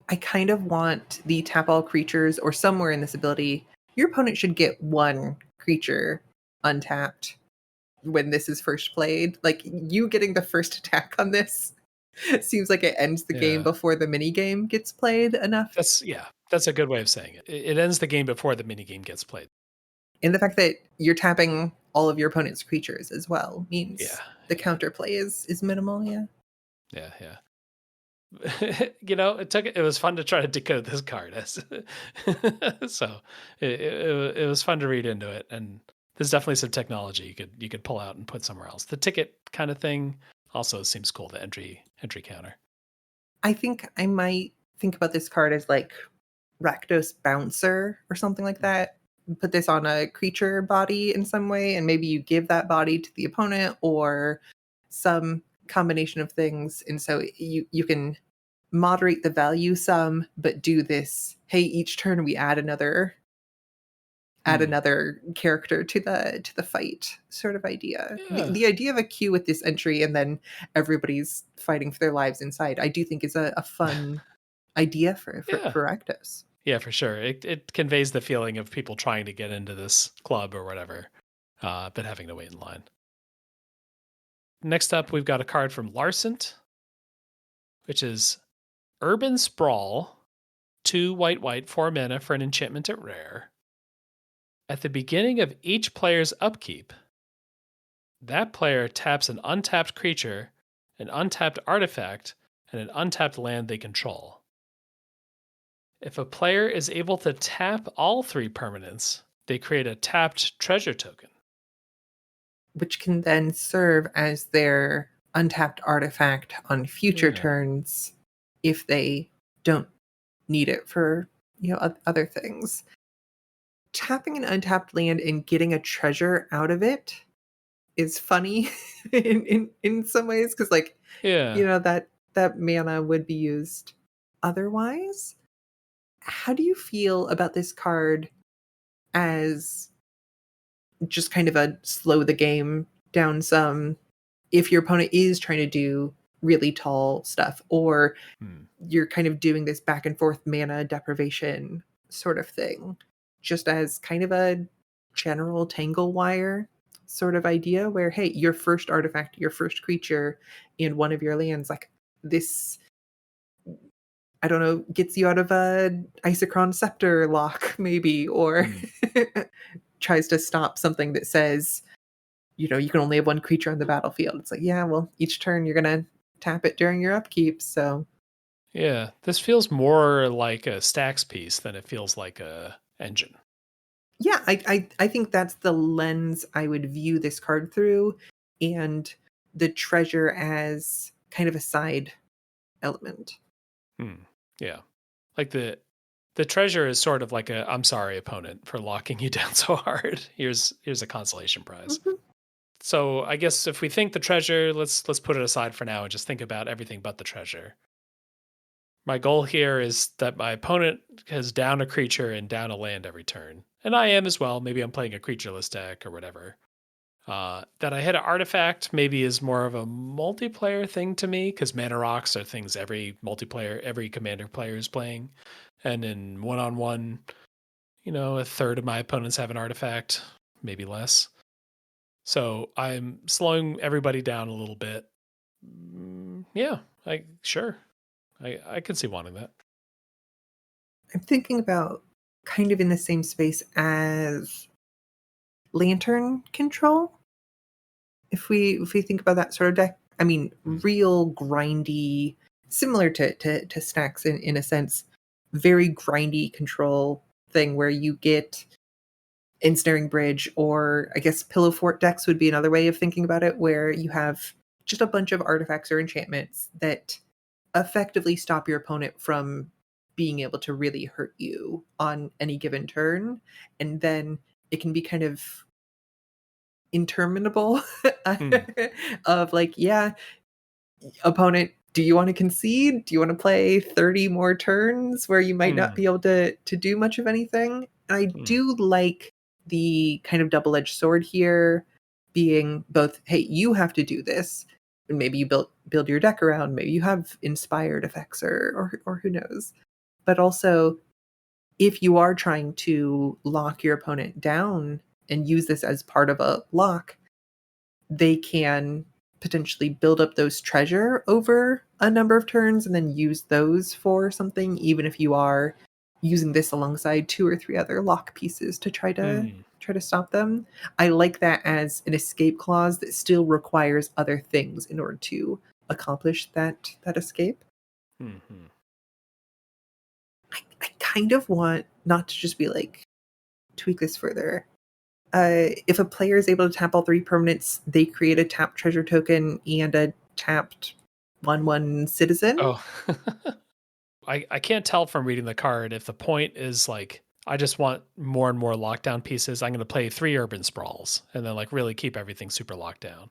I kind of want the tap all creatures, or somewhere in this ability, your opponent should get one creature untapped when this is first played. Like, you getting the first attack on this seems like it ends the game Yeah. before the mini game gets played enough. That's a good way of saying it. It ends the game before the minigame gets played. And the fact that you're tapping all of your opponent's creatures as well Yeah. means the Yeah. counterplay is minimal. Yeah. Yeah. Yeah. It was fun to try to decode this card. So it was fun to read into it, and there's definitely some technology you could pull out and put somewhere else. The ticket kind of thing also seems cool. The entry counter. I think I might think about this card as like Rakdos Bouncer or something like Mm. that. Put this on a creature body in some way, and maybe you give that body to the opponent or some combination of things. And so you can moderate the value some, but do this. Hey, each turn we add Mm. another character to the fight sort of idea. Yeah, The idea of a queue with this entry and then everybody's fighting for their lives inside, I do think is a fun idea yeah, for Rakdos. yeah, for sure. It conveys the feeling of people trying to get into this club or whatever, but having to wait in line. Next up, we've got a card from Larcent, which is Urban Sprawl, 2 white, 4 mana for an enchantment at rare. At the beginning of each player's upkeep, that player taps an untapped creature, an untapped artifact, and an untapped land they control. If a player is able to tap all 3 permanents, they create a tapped treasure token. Which can then serve as their untapped artifact on future Yeah. turns if they don't need it for other things. Tapping an untapped land and getting a treasure out of it is funny in some ways because like Yeah. that mana would be used otherwise. How do you feel about this card as just kind of a slow the game down some if your opponent is trying to do really tall stuff, or Hmm. you're kind of doing this back and forth mana deprivation sort of thing, just as kind of a general tangle wire sort of idea where, hey, your first artifact, your first creature in one of your lands, like this, I don't know, gets you out of a Isochron Scepter lock, maybe, or Hmm. tries to stop something that says, you can only have one creature on the battlefield. It's like, yeah, well, each turn you're gonna tap it during your upkeep, so Yeah, this feels more like a stacks piece than it feels like a engine. yeah, I think that's the lens I would view this card through, and the treasure as kind of a side element. Hmm. Yeah, like the treasure is sort of like a I'm sorry opponent for locking you down so hard. Here's a consolation prize. Mhm. So I guess if we think the treasure, let's put it aside for now and just think about everything but the treasure. My goal here is that my opponent has down a creature and down a land every turn, and I am as well. Maybe I'm playing a creatureless deck or whatever. That I hit an artifact maybe is more of a multiplayer thing to me because mana rocks are things every commander player is playing, and in one on one, a third of my opponents have an artifact, maybe less. So I'm slowing everybody down a little bit. Yeah, I could see wanting that. I'm thinking about kind of in the same space as lantern control. If we think about that sort of deck, I mean, Hmm. real grindy, similar to stacks in a sense, very grindy control thing where you get ensnaring bridge, or I guess pillow fort decks would be another way of thinking about it, where you have just a bunch of artifacts or enchantments that effectively stop your opponent from being able to really hurt you on any given turn, and then it can be kind of interminable Hmm. of like, yeah, opponent, do you want to concede? Do you want to play 30 more turns where you might not Hmm. be able to do much of anything? And I Hmm. do like the kind of double-edged sword here being both, hey, you have to do this. And maybe you build your deck around, maybe you have inspired effects, or who knows. But also, if you are trying to lock your opponent down and use this as part of a lock, they can potentially build up those treasure over a number of turns and then use those for something, even if you are using this alongside two or three other lock pieces to Hmm. try to stop them. I like that as an escape clause that still requires other things in order to accomplish that escape. Hmm. Hmm. I kind of want not to just be like, tweak this further. If a player is able to tap all three permanents, they create a tapped treasure token and a tapped 1/1 citizen. Oh, I can't tell from reading the card if the point is like I just want more and more lockdown pieces. I'm going to play 3 urban sprawls and then like really keep everything super locked down.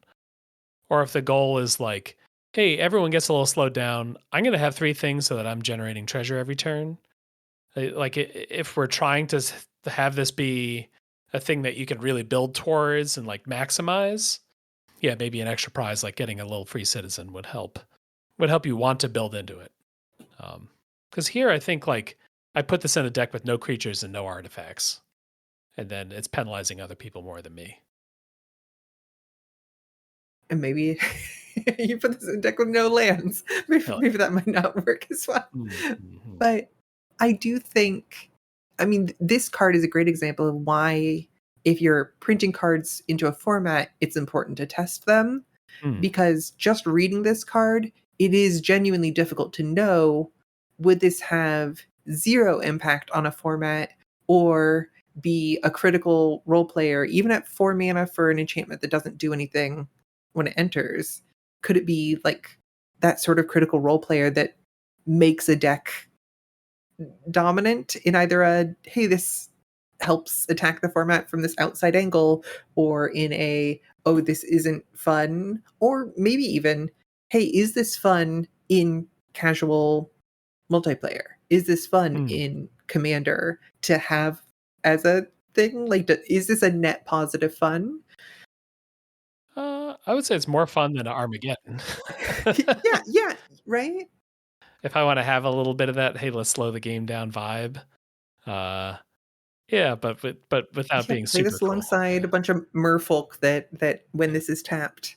Or if the goal is like, hey, everyone gets a little slowed down. I'm going to have 3 things so that I'm generating treasure every turn. If we're trying to have this be a thing that you can really build towards and like maximize, yeah, maybe an extra prize like getting a little free citizen would help. Would help you want to build into it. Because here I think like I put this in a deck with no creatures and no artifacts, and then it's penalizing other people more than me. And maybe you put this in a deck with no lands. Really. Maybe that might not work as well. Mm-hmm. But I do think, I mean, this card is a great example of why, if you're printing cards into a format, it's important to test them, Mm. because just reading this card, it is genuinely difficult to know, would this have zero impact on a format or be a critical role player even at 4 mana for an enchantment that doesn't do anything when it enters? Could it be like that sort of critical role player that makes a deck dominant in either a, hey, this helps attack the format from this outside angle, or in a, oh, this isn't fun, or maybe even, hey, is this fun in casual multiplayer? Is this fun Mm. in commander to have as a thing? Like, is this a net positive fun? I would say it's more fun than Armageddon. Yeah, yeah, right? If I wanna have a little bit of that, "Hey, let's slow the game down" vibe. Uh, yeah, but without Yeah, being play super this cruel, alongside yeah. a bunch of merfolk that when Yeah. this is tapped,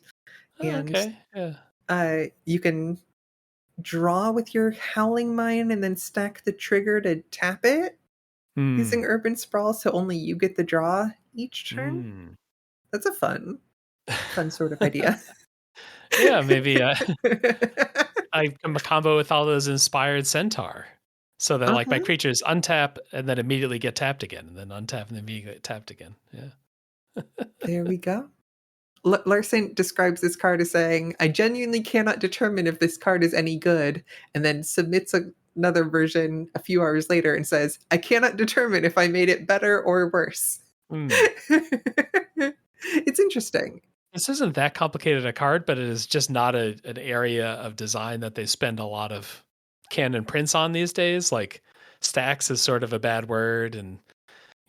Oh, and, okay, yeah. you can draw with your Howling Mine and then stack the trigger to tap it using Hmm. Urban Sprawl, so only you get the draw each turn. Mm. That's a fun sort of idea. Yeah, maybe, I combo with all those inspired centaur. So that, like, my Uh-huh, creatures untap and then immediately get tapped again, and then untap and then immediately get tapped again. Yeah. there we go. Larson describes this card as saying, "I genuinely cannot determine if this card is any good," and then submits another version a few hours later and says, "I cannot determine if I made it better or worse." Mm. It's interesting. This isn't that complicated a card, but it is just not an area of design that they spend a lot of canon prints on these days. Like, stacks is sort of a bad word, and,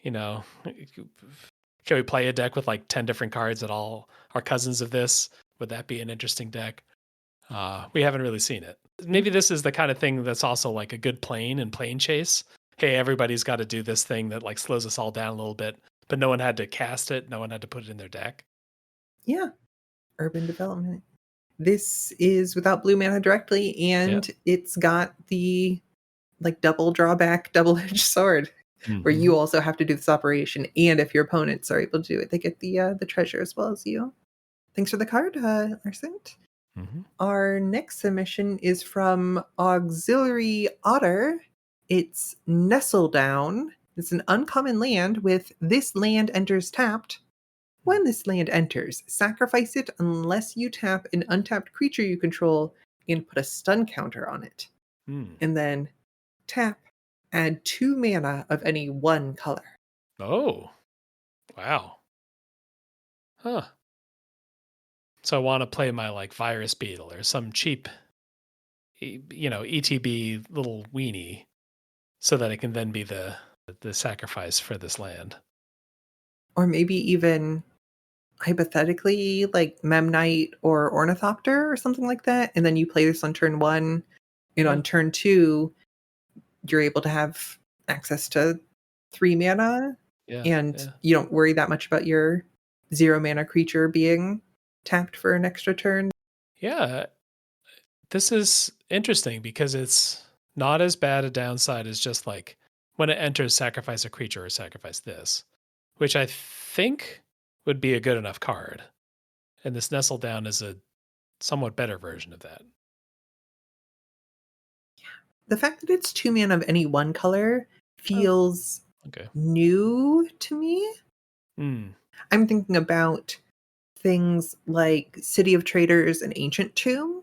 you know, can we play a deck with, like, 10 different cards that all are cousins of this? Would that be an interesting deck? We haven't really seen it. Maybe this is the kind of thing that's also like a good plane and plane chase. Hey, everybody's got to do this thing that like slows us all down a little bit, but no one had to cast it. No one had to put it in their deck. Yeah, urban development. This is without blue mana directly, Yeah. and it's got the, like, double drawback, double-edged sword, where Mm-hmm. you also have to do this operation, and if your opponents are able to do it, they get the treasure as well as you. Thanks for the card, Arsent. Mm-hmm. Our next submission is from Auxiliary Otter. It's Nestle Down. It's an uncommon land with this land enters tapped. When this land enters, sacrifice it unless you tap an untapped creature you control and put a stun counter on it. Mm. And then tap, add 2 mana of any one color. Oh, wow. Huh. So I want to play my like virus beetle or some cheap, ETB little weenie, so that it can then be the sacrifice for this land. Or maybe even hypothetically like Memnite or Ornithopter or something like that. And then you play this on turn 1, and Yeah. on turn 2, you're able to have access to 3 mana, Yeah. and Yeah. you don't worry that much about your 0 mana creature being tapped for an extra turn. Yeah. This is interesting because it's not as bad a downside as just like when it enters sacrifice a creature or sacrifice this, which I think would be a good enough card. And this Nestle Down is a somewhat better version of that. The fact that it's 2 mana of any one color Oh, feels okay. new to me. Hmm. I'm thinking about things like City of Traders and Ancient Tomb,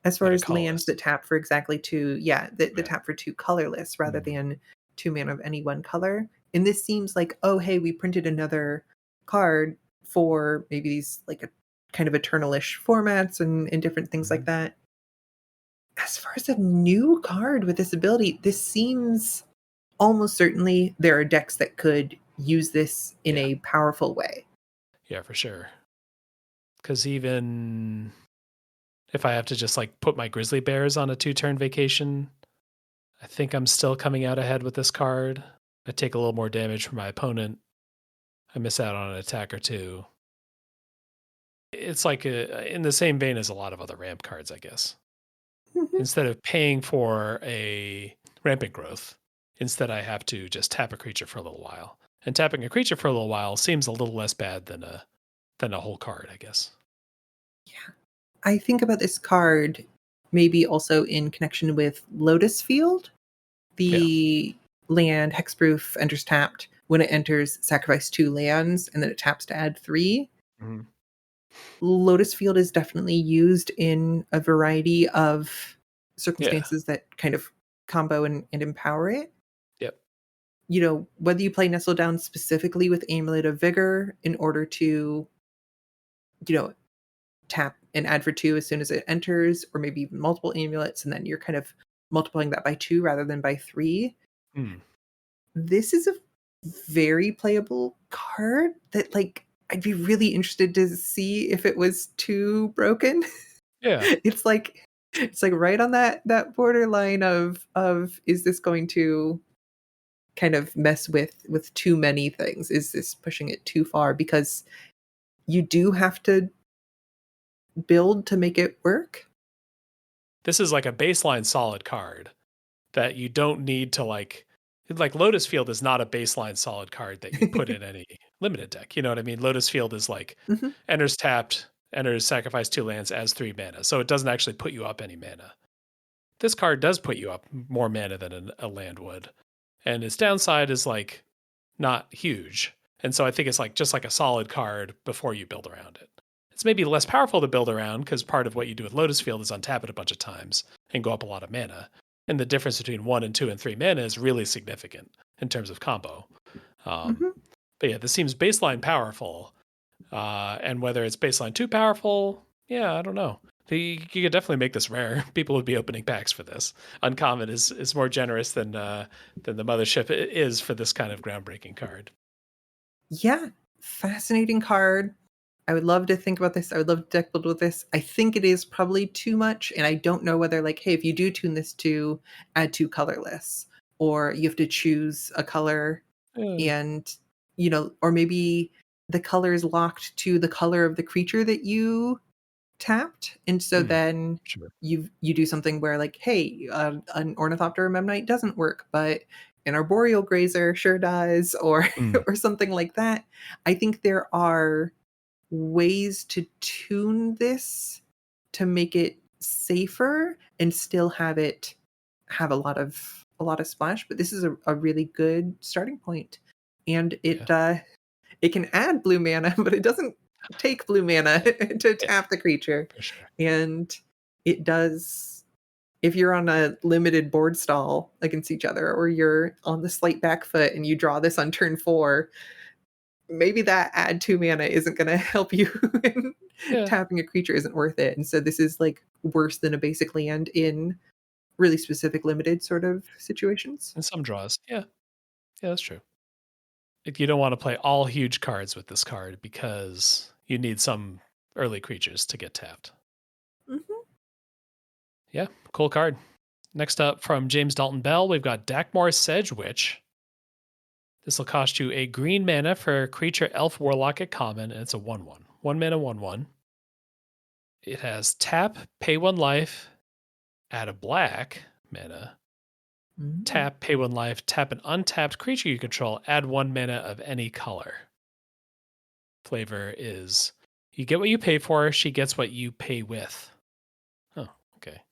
as far That are as lands colorless. that tap for exactly 2, yeah, that Yeah. tap for 2 colorless rather Hmm. than 2 mana of any one color. And this seems like, "Oh, hey, we printed another card for maybe these, like, a kind of eternal-ish formats and different things like Hmm. that." As far as a new card with this ability, this seems almost certainly there are decks that could use this in Yeah. a powerful way. Yeah, for sure. Because even if I have to just like put my grizzly bears on a 2-turn vacation, I think I'm still coming out ahead with this card. I take a little more damage from my opponent. I miss out on an attack or two. It's like in the same vein as a lot of other ramp cards, I guess. Mhm. Instead of paying for a rampant growth, instead I have to just tap a creature for a little while. And tapping a creature for a little while seems a little less bad than a whole card, I guess. Yeah. I think about this card maybe also in connection with Lotus Field. Yeah. The land hexproof enters tapped. When it enters, sacrifice 2 lands, and then it taps to add 3. Mhm. Lotus Field is definitely used in a variety of Yeah. circumstances that kind of combo and empower it. Yep. Whether you play Nestle Down specifically with Amulet of Vigor in order to, you know, tap and add for 2 as soon as it enters, or maybe even multiple amulets, and then you're kind of multiplying that by 2 rather than by 3. Mm. This is a very playable card that, like, I'd be really interested to see if it was too broken. Yeah. It's like it's like right on that borderline of is this going to kind of mess with too many things? Is this pushing it too far? Because you do have to build to make it work. This is like a baseline solid card that you don't need to like Lotus Field is not a baseline solid card that you put in any limited deck. You know what I mean? Lotus Field is like Mhm, enters tapped, enters sacrifice 2 lands, as 3 mana. So it doesn't actually put you up any mana. This card does put you up more mana than a land would. And its downside is like not huge. And so I think it's like just like a solid card before you build around it. It's maybe less powerful to build around because part of what you do with Lotus Field is untap it a bunch of times and go up a lot of mana. And the difference between 1 and 2 and 3 mana is really significant in terms of combo. Um, mhm. but yeah, this seems baseline powerful. And whether it's baseline too powerful, yeah, I don't know. You could definitely make this rare. People would be opening packs for this. Uncommon is more generous than the mothership is for this kind of groundbreaking card. Yeah, fascinating card. I would love to think about this. I would love to deck build with this. I think it is probably too much, and I don't know whether like, hey, if you do tune this to add 2 colorless, or you have to choose a color Eh, and, or maybe the color is locked to the color of the creature that you tapped, and so hmm, then sure. you do something where like, hey, an Ornithopter Memnite doesn't work, but an Arboreal Grazer sure does, or Mm, or something like that. I think there are ways to tune this to make it safer and still have a lot of splash, but this is a really good starting point. And yeah, it can add blue mana, but it doesn't take blue mana to yeah, tap the creature. for sure. And it does if you're on a limited board stall against each other, or you're on the slight back foot and you draw this on turn 4, maybe that add 2 mana isn't gonna help you, and Yeah, tapping a creature isn't worth it, and so this is, like, worse than a basic land in really specific limited sort of situations. and some draws. Yeah, yeah, that's true. Like, you don't want to play all huge cards with this card because you need some early creatures to get tapped. Mhm. Yeah, cool card. Next up from James Dalton Bell, we've got Dakmor Sedge Witch. This will cost you a green mana for creature elf warlock at common, and it's a 1/1. 1 mana, 1/1. It has tap, pay 1 life, add a black mana, Mm. tap, pay 1 life, tap an untapped creature you control, add 1 mana of any color. Flavor is you get what you pay for, she gets what you pay with. Oh, okay.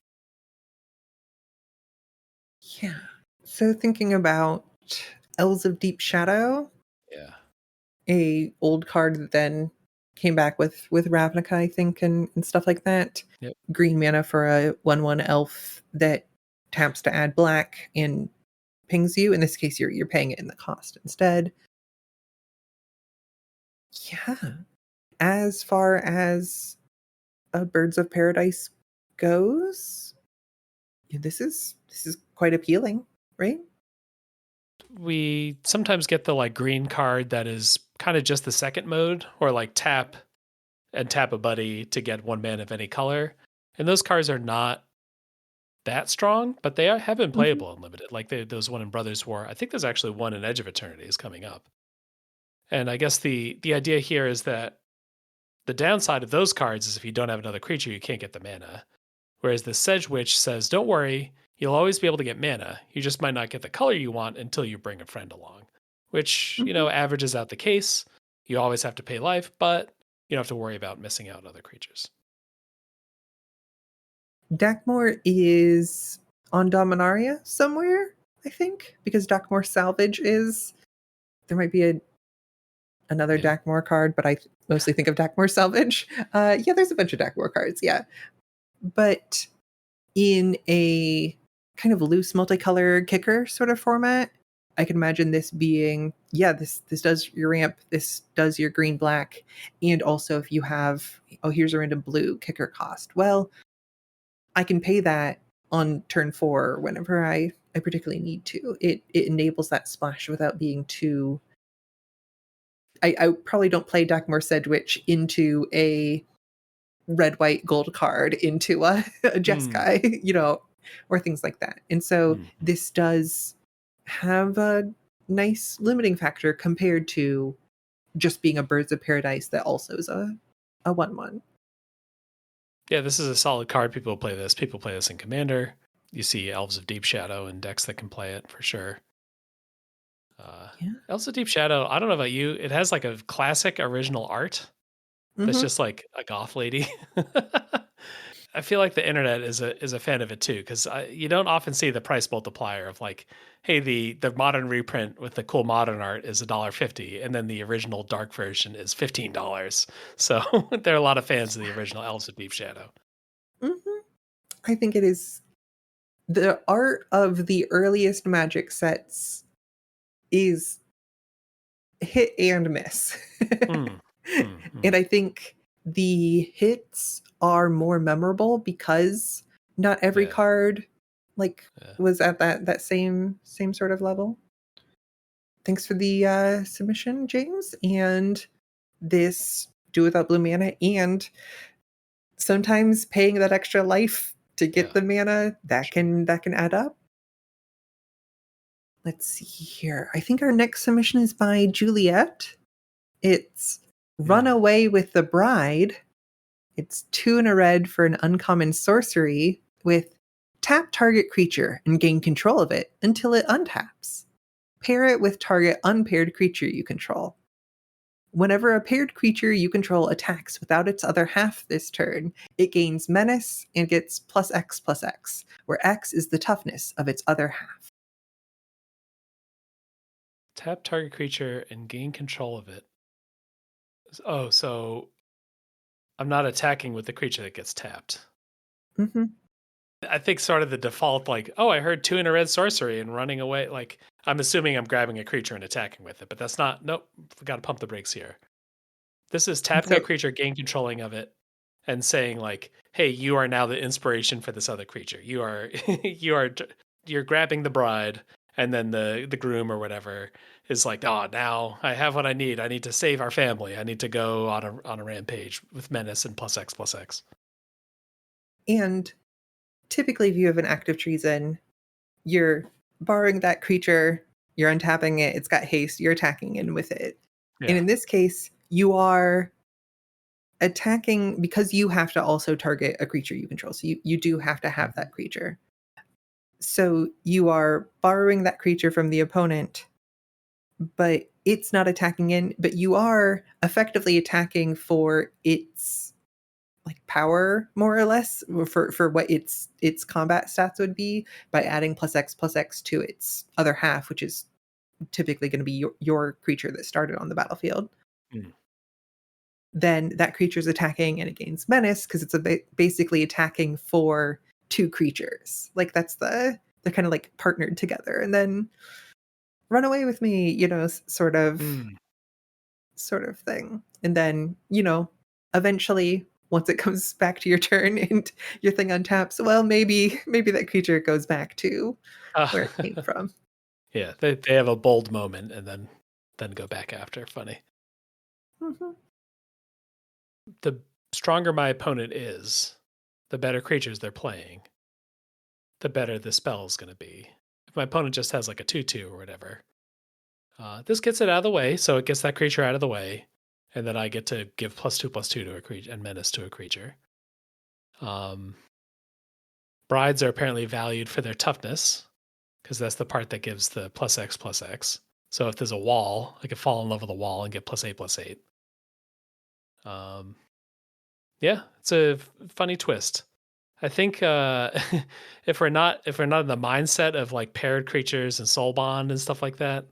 Yeah. So thinking about Elves of Deep Shadow, Yeah. a old card that then came back with Ravnica, I think, and stuff like that. Yep. Green mana for a 1/1 elf that taps to add black and pings you. In this case, you're paying it in the cost instead. Yeah. As far as Birds of Paradise goes, yeah, this is quite appealing, right? We sometimes get the like green card that is kind of just the second mode, or like tap and tap a buddy to get 1 mana of any color. And those cards are not that strong, but have been Mhm, playable in limited. Like those one in Brothers War. I think there's actually one in Edge of Eternity is coming up. And I guess the idea here is that the downside of those cards is if you don't have another creature, you can't get the mana. Whereas the Sedge Witch says, don't worry, you'll always be able to get mana. You just might not get the color you want until you bring a friend along, which, mhm. averages out the case. You always have to pay life, but you don't have to worry about missing out on other creatures. Dakmor is on Dominaria somewhere, I think, because Dakmor Salvage is there might be another Maybe. Dakmor card, but I mostly think of Dakmor Salvage. Yeah, there's a bunch of Dakmor cards, yeah. But in a kind of loose multicolor kicker sort of format, I can imagine this being, yeah, this does your ramp, this does your green black, and also if you have, oh, here's a random blue kicker cost. Well, I can pay that on turn 4 whenever I particularly need to. It enables that splash without being too I probably don't play Dagmar Sedgwich into a red, white, gold card into a Mm, Jeskai, or things like that. And so mm. this does have a nice limiting factor compared to just being a Birds of Paradise that also is a 1/1. Yeah, this is a solid card. People play this. People play this in Commander. You see Elves of Deep Shadow and decks that can play it for sure. Uh, Yeah. Elves of Deep Shadow, I don't know about you. It has like a classic original art that's Mhm. just like a goth lady. I feel like the internet is a fan of it too because you don't often see the price multiplier of like, hey, the modern reprint with the cool modern art is $1.50, and then the original dark version is $15. So there are a lot of fans of the original Elves of Deep Shadow. Mhm. I think it is the art of the earliest Magic sets is hit and miss. Mm, mm, And mm. I think the hits are more memorable because not every Yeah, card, like, yeah, was at that same sort of level. Thanks for the, submission, James, and this Do Without Blue Mana, and sometimes paying that extra life to get yeah. the mana, that Sure. can add up. Let's see here. I think our next submission is by Juliet. It's Run Mm, Away with the Bride. It's 2 and a red for an uncommon sorcery with tap target creature and gain control of it until it untaps. Pair it with target unpaired creature you control. Whenever a paired creature you control attacks without its other half this turn, it gains menace and gets plus X, where X is the toughness of its other half. tap target creature and gain control of it. Oh, so I'm not attacking with the creature that gets tapped. Mhm. I think sort of the default, like, oh, I heard 2 in a red sorcery and running away. Like, I'm assuming I'm grabbing a creature and attacking with it, but that's not. Nope, we got to pump the brakes here. This is tapping a So creature, gain controlling of it, and saying like, hey, you are now the inspiration for this other creature. You are, you're grabbing the bride, and then the groom or whatever is like, oh, now I have what I need. I need to save our family. I need to go on a rampage with menace and plus X. and typically if you have an active treason, you're borrowing that creature, you're untapping it, it's got haste, you're attacking in with it. And Yeah. in this case, you are attacking because you have to also target a creature you control. So you do have to have Mhm. that creature. So you are borrowing that creature from the opponent, but it's not attacking in, but you are effectively attacking for its like power more or less for what its combat stats would be by adding plus X to its other half, which is typically going to be your creature that started on the battlefield. Mm. Then that creature is attacking and it gains menace because it's basically attacking for two creatures. Like that's they're kind of like partnered together. And then run away with me, Mm. sort of thing. And then, eventually once it comes back to your turn and your thing untaps, well, maybe that creature goes back to where it came from. Yeah, they have a bold moment and then go back after. Funny. Mhm. The stronger my opponent is, the better creatures they're playing, the better the spell is going to be. If my opponent just has like a 2/2 or whatever, this gets it out of the way, so it gets that creature out of the way, and then I get to give +2/+2 to a creature and menace to a creature. Um, Brides are apparently valued for their toughness because that's the part that gives the +X+X. So if there's a wall, I could fall in love with a wall and get +8/+8. Um, yeah, it's a funny twist. I think if we're not in the mindset of like paired creatures and soul bond and stuff like that,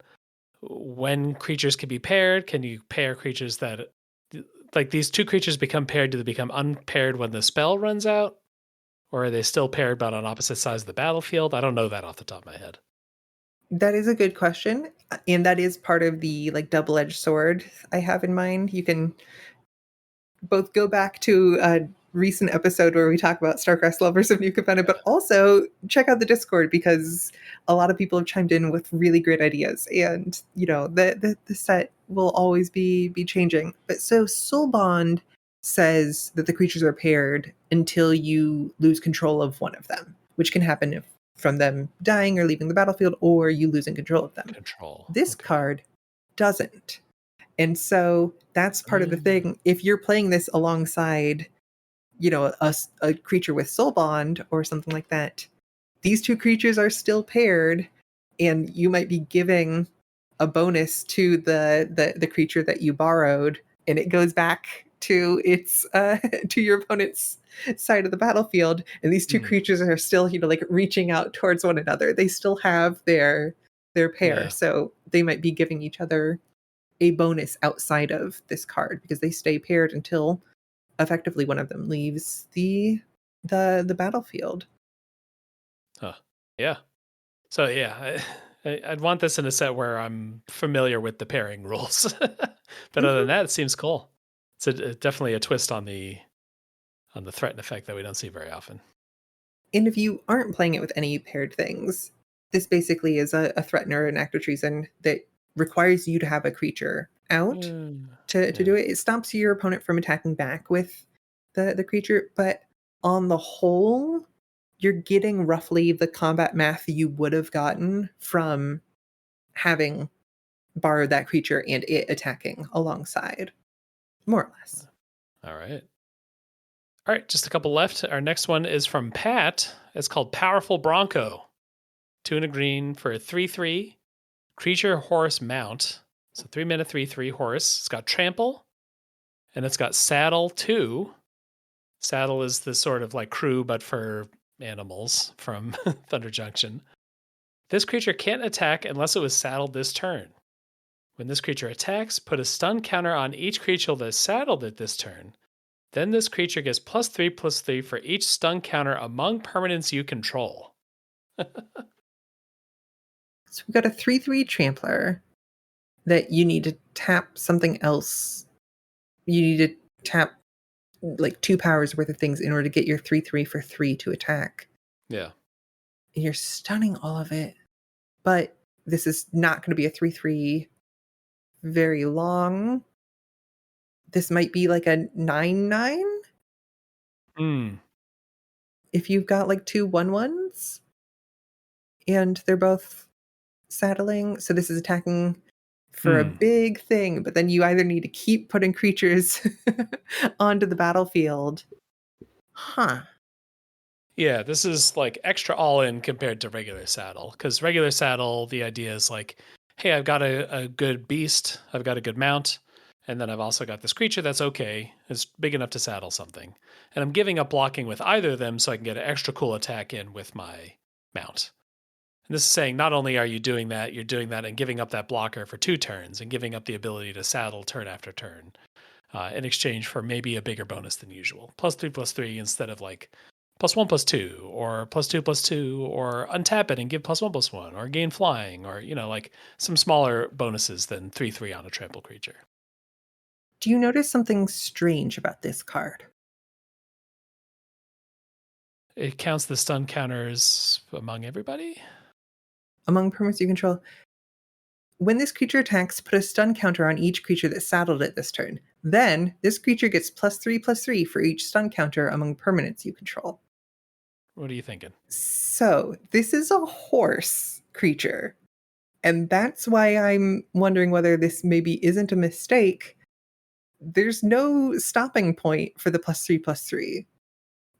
when creatures can be paired, can you pair creatures that like these two creatures become paired? Do they become unpaired when the spell runs out, or are they still paired but on opposite sides of the battlefield? I don't know that off the top of my head. That is a good question, and that is part of the like double-edged sword I have in mind. You can both go back to a recent episode where we talk about Starcraft lovers of New Capenna, Yeah. but also check out the Discord because a lot of people have chimed in with really great ideas. And the set will always be changing. But so Soul Bond says that the creatures are paired until you lose control of one of them, which can happen if from them dying or leaving the battlefield, or you losing control of them. Control. This Okay. card doesn't. And so that's part of the thing. If you're playing this alongside, a creature with Soul Bond or something like that, these two creatures are still paired, and you might be giving a bonus to the creature that you borrowed, and it goes back to its to your opponent's side of the battlefield, and these two creatures are still like reaching out towards one another. They still have their pair, Yeah. so they might be giving each other a bonus outside of this card because they stay paired until effectively one of them leaves the battlefield. Huh. Yeah. So yeah, I'd want this in a set where I'm familiar with the pairing rules. But other than Mhm. that, it seems cool. It's definitely a twist on the threat and effect that we don't see very often. And if you aren't playing it with any paired things, this basically is a threat or an act of treason that requires you to have a creature out to do Yeah. it. It stops your opponent from attacking back with the creature, but on the whole, you're getting roughly the combat math you would have gotten from having borrowed that creature and it attacking alongside, more or less. All right. All right, just a couple left. Our next one is from Pat. It's called Powerful Bronco. 2 and a green for a 3/3 creature horse mount. So 3 mana 3/3 horse. It's got trample and it's got saddle 2. Saddle is the sort of like crew, but for animals from Thunder Junction. This creature can't attack unless it was saddled this turn. When this creature attacks, put a stun counter on each creature that is saddled at this turn. Then this creature gets +3/+3 for each stun counter among permanents you control. So we got a 3/3 trampler that you need to tap something else. You need to tap like 2 powers worth of things in order to get your 3/3 for 3 to attack. Yeah. And you're stunning all of it. But this is not going to be a 3/3 very long. This might be like a 9/9 Hmm. if you've got like 2 1/1s and they're both saddling. So this is attacking for a Hmm. big thing, but then you either need to keep putting creatures onto the battlefield. Huh. Yeah, this is like extra all in compared to regular saddle. Because regular saddle, the idea is like, hey, I've got a good beast, I've got a good mount, and then I've also got this creature that's okay, it's big enough to saddle something. And I'm giving up blocking with either of them so I can get an extra cool attack in with my mount. And this is saying not only are you doing that, you're doing that and giving up that blocker for 2 turns and giving up the ability to saddle turn after turn in exchange for maybe a bigger bonus than usual. +3/+3 instead of like +1/+2 or +2/+2 or untap it and give +1/+1 or gain flying or, like some smaller bonuses than 3/3 on a trample creature. Do you notice something strange about this card? It counts the stun counters among everybody. Among permanents you control, when this creature attacks, put a stun counter on each creature that saddled it this turn. Then, this creature gets +3/+3 for each stun counter among permanents you control. What are you thinking? So, this is a horse creature. And that's why I'm wondering whether this maybe isn't a mistake. There's no stopping point for the +3/+3.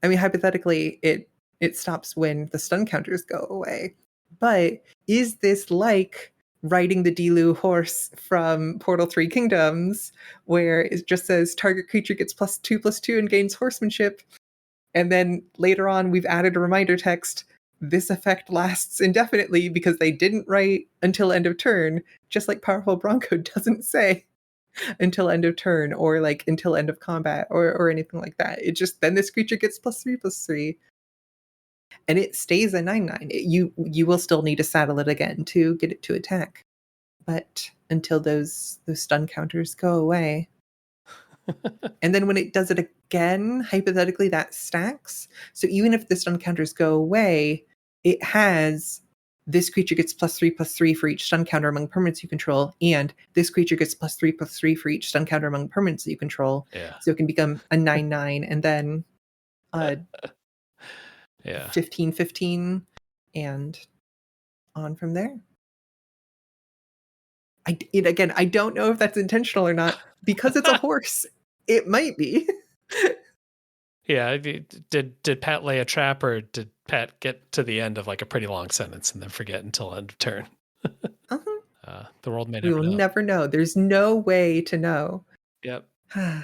I mean, hypothetically, it stops when the stun counters go away. But is this like riding the Dilu horse from Portal 3 Kingdoms, where it just says target creature gets +2/+2 and gains horsemanship? And then later on, we've added a reminder text. This effect lasts indefinitely because they didn't write until end of turn, just like Powerful Bronco doesn't say until end of turn or like until end of combat or anything like that. It just then this creature gets +3/+3 and it stays a 9/9. You will still need to saddle it again to get it to attack. But until those stun counters go away. And then when it does it again, hypothetically that stacks. So even if the stun counters go away, it has this creature gets +3/+3 for each stun counter among permanents you control, and this creature gets +3/+3 for each stun counter among permanents that you control. Yeah. So it can become a 9/9 and then a Yeah. 15/15 and on from there. Again, I don't know if that's intentional or not. Because it's a horse, it might be. Yeah. Did Pat lay a trap, or did Pat get to the end of like a pretty long sentence and then forget until end of turn? Uh-huh. The world may We never will know. never know. There's no way to know. Yep.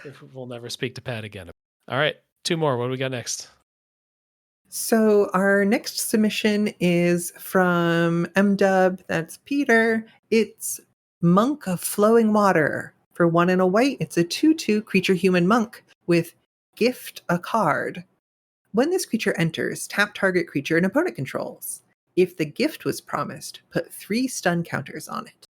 If we'll never speak to Pat again. All right. Two more. What do we got next? So our next submission is from MDub. That's Peter. It's Monk of Flowing Water. For 1 and a white, it's a 2/2 creature human monk with Gift a card. When this creature enters, tap target creature an opponent controls. If the gift was promised, put 3 stun counters on it.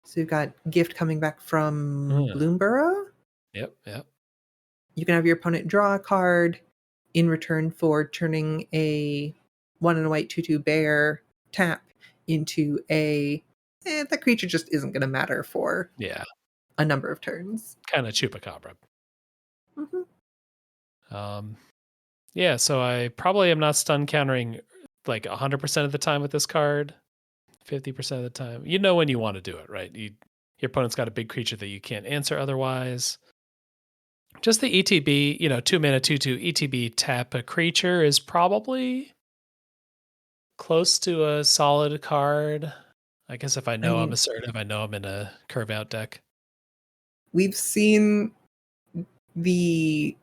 So you've got gift coming back from Hmm. Bloomborough. Yep. Yep. You can have your opponent draw a card in return for turning a 1 and a white 2/2 bear tap into a that creature just isn't going to matter for Yeah. a number of turns. Kind of chupacabra. Mhm. Um, yeah. So I probably am not stun countering like 100% of the time with this card. 50% of the time. You know when you want to do it, right? Your opponent's got a big creature that you can't answer otherwise. Just the ETB, 2 mana, 2/2 ETB tap a creature is probably close to a solid card. I guess if I I know I'm mean, assertive, I know I'm in a curve out deck. we've seen the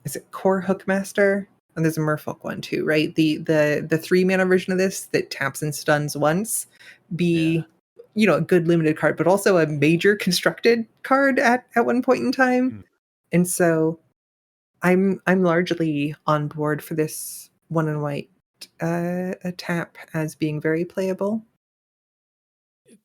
is it Core Hookmaster? And there's a Merfolk one too, right? The 3 mana version of this that taps and stuns once Yeah. be a good limited card, but also a major constructed card at one point in time. Mm. And so I'm largely on board for this 1 and white a tap as being very playable.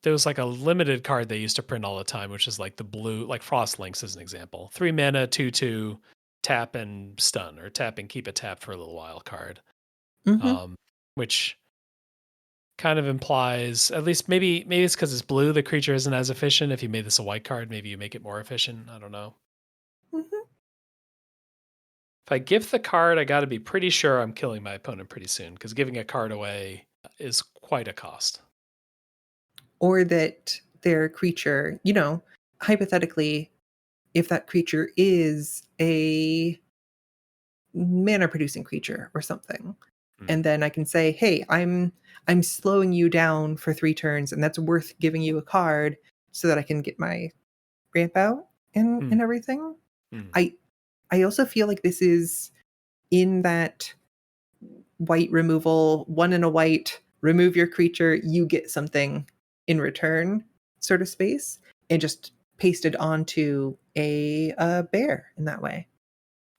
There was like a limited card they used to print all the time, which is like the blue, like Frost Links as an example. 3 mana, 2/2, tap and stun, or tap and keep a tap for a little while card. Mhm. Um, which kind of implies, at least maybe it's because it's blue, the creature isn't as efficient. If you made this a white card, maybe you make it more efficient. I don't know. Mhm. If I gift the card, I got to be pretty sure I'm killing my opponent pretty soon, because giving a card away is quite a cost. Or that their creature, hypothetically, if that creature is a mana producing creature or something, Mm. and then I can say, "Hey, I'm slowing you down for 3 turns, and that's worth giving you a card so that I can get my ramp out Mm. and everything." Mm. I I also feel like this is in that white removal, 1 and a white, remove your creature, you get something in return sort of space, and just pasted onto a bear in that way.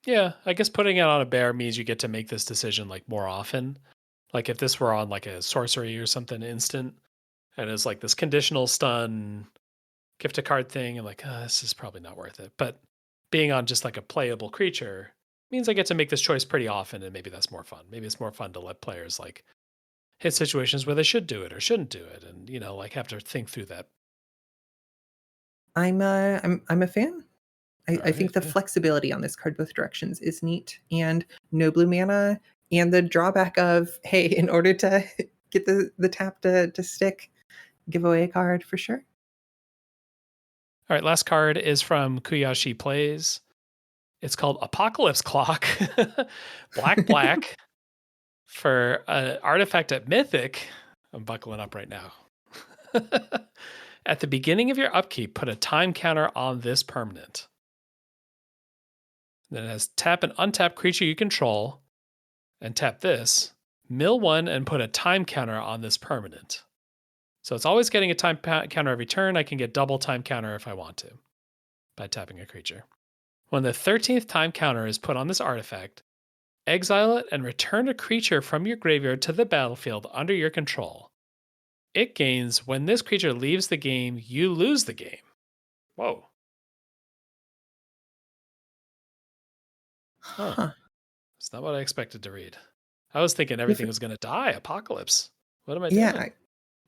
Yeah, I guess putting it on a bear means you get to make this decision like more often. Like if this were on like a sorcery or something instant, and it's like this conditional stun gift a card thing, and like, this is probably not worth it. But being on just like a playable creature means I get to make this choice pretty often, and maybe that's more fun. Maybe it's more fun to let players like hit situations where they should do it or shouldn't do it, and like have to think through that. I'm a fan. All I right, think the yeah. flexibility on this card both directions is neat, and no blue mana, and the drawback of, hey, in order to get the tap to stick, give away a card for sure. All right, last card is from Kuyashi Plays. It's called Apocalypse Clock. Black, black for an artifact at Mythic. I'm buckling up right now. At the beginning of your upkeep, put a time counter on this permanent. Then it has tap an untapped creature you control, and tap this. Mill one and put a time counter on this permanent. So it's always getting a time counter every turn. I can get double time counter if I want to by tapping a creature. When the 13th time counter is put on this artifact, exile it and return a creature from your graveyard to the battlefield under your control. It gains when this creature leaves the game, you lose the game. Whoa. Huh. Huh. It's not what I expected to read. I was thinking If everything was gonna die. Apocalypse. What am I yeah, doing?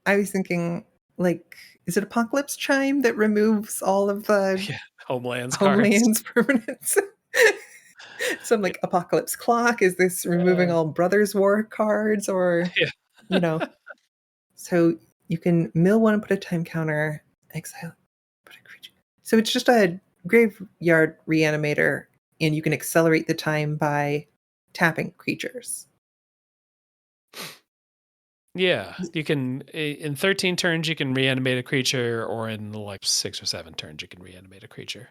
I was thinking, like, is it Apocalypse Chime that removes all of the Yeah, Homeland's cards. Homeland's permanents? So I'm Yeah. like, Apocalypse Clock, is this removing all Brothers War cards or, Yeah. you know? So you can mill one and put a time counter, exile, put a creature. So it's just a graveyard reanimator, and you can accelerate the time by tapping creatures. Yeah, you can in 13 turns you can reanimate a creature, or in like 6 or 7 turns you can reanimate a creature.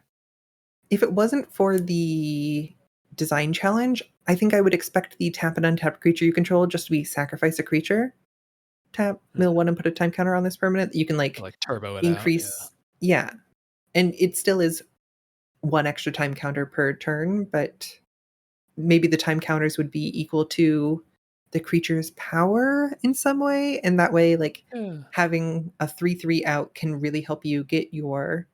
If it wasn't for the design challenge, I think I would expect the tap and untap creature you control just to be sacrifice a creature. Tap, mill Mhm. one, and put a time counter on this permanent. You can like Like turbo it out, yeah. increase, yeah, and it still is one extra time counter per turn, but maybe the time counters would be equal to the creature's power in some way, and that way, like Yeah. having a 3/3 out can really help you get your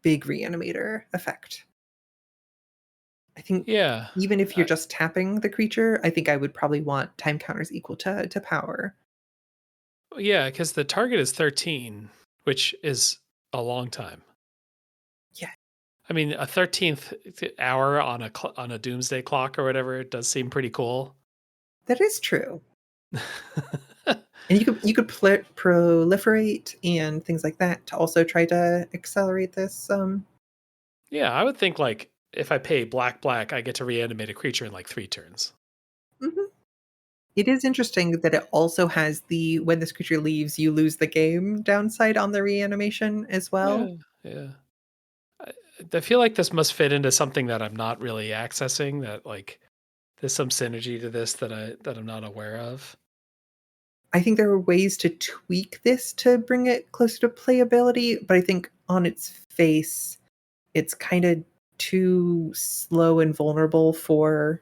big reanimator effect. I think Yeah. even if you're I just tapping the creature, I think I would probably want time counters equal to power. yeah, because the target is 13, which is a long time. Yeah, I mean, a 13th hour on on a doomsday clock or whatever, it does seem pretty cool. that is true. And you could proliferate and things like that to also try to accelerate this. Yeah, I would think, like, if I pay black, I get to reanimate a creature in, like, 3 turns. Mhm. It is interesting that it also has the when this creature leaves, you lose the game downside on the reanimation as Yeah, well. yeah. I I feel like this must fit into something that I'm not really accessing, that, like, there's some synergy to this that I'm not aware of. I think there are ways to tweak this to bring it closer to playability, but I think on its face, it's kinda too slow and vulnerable for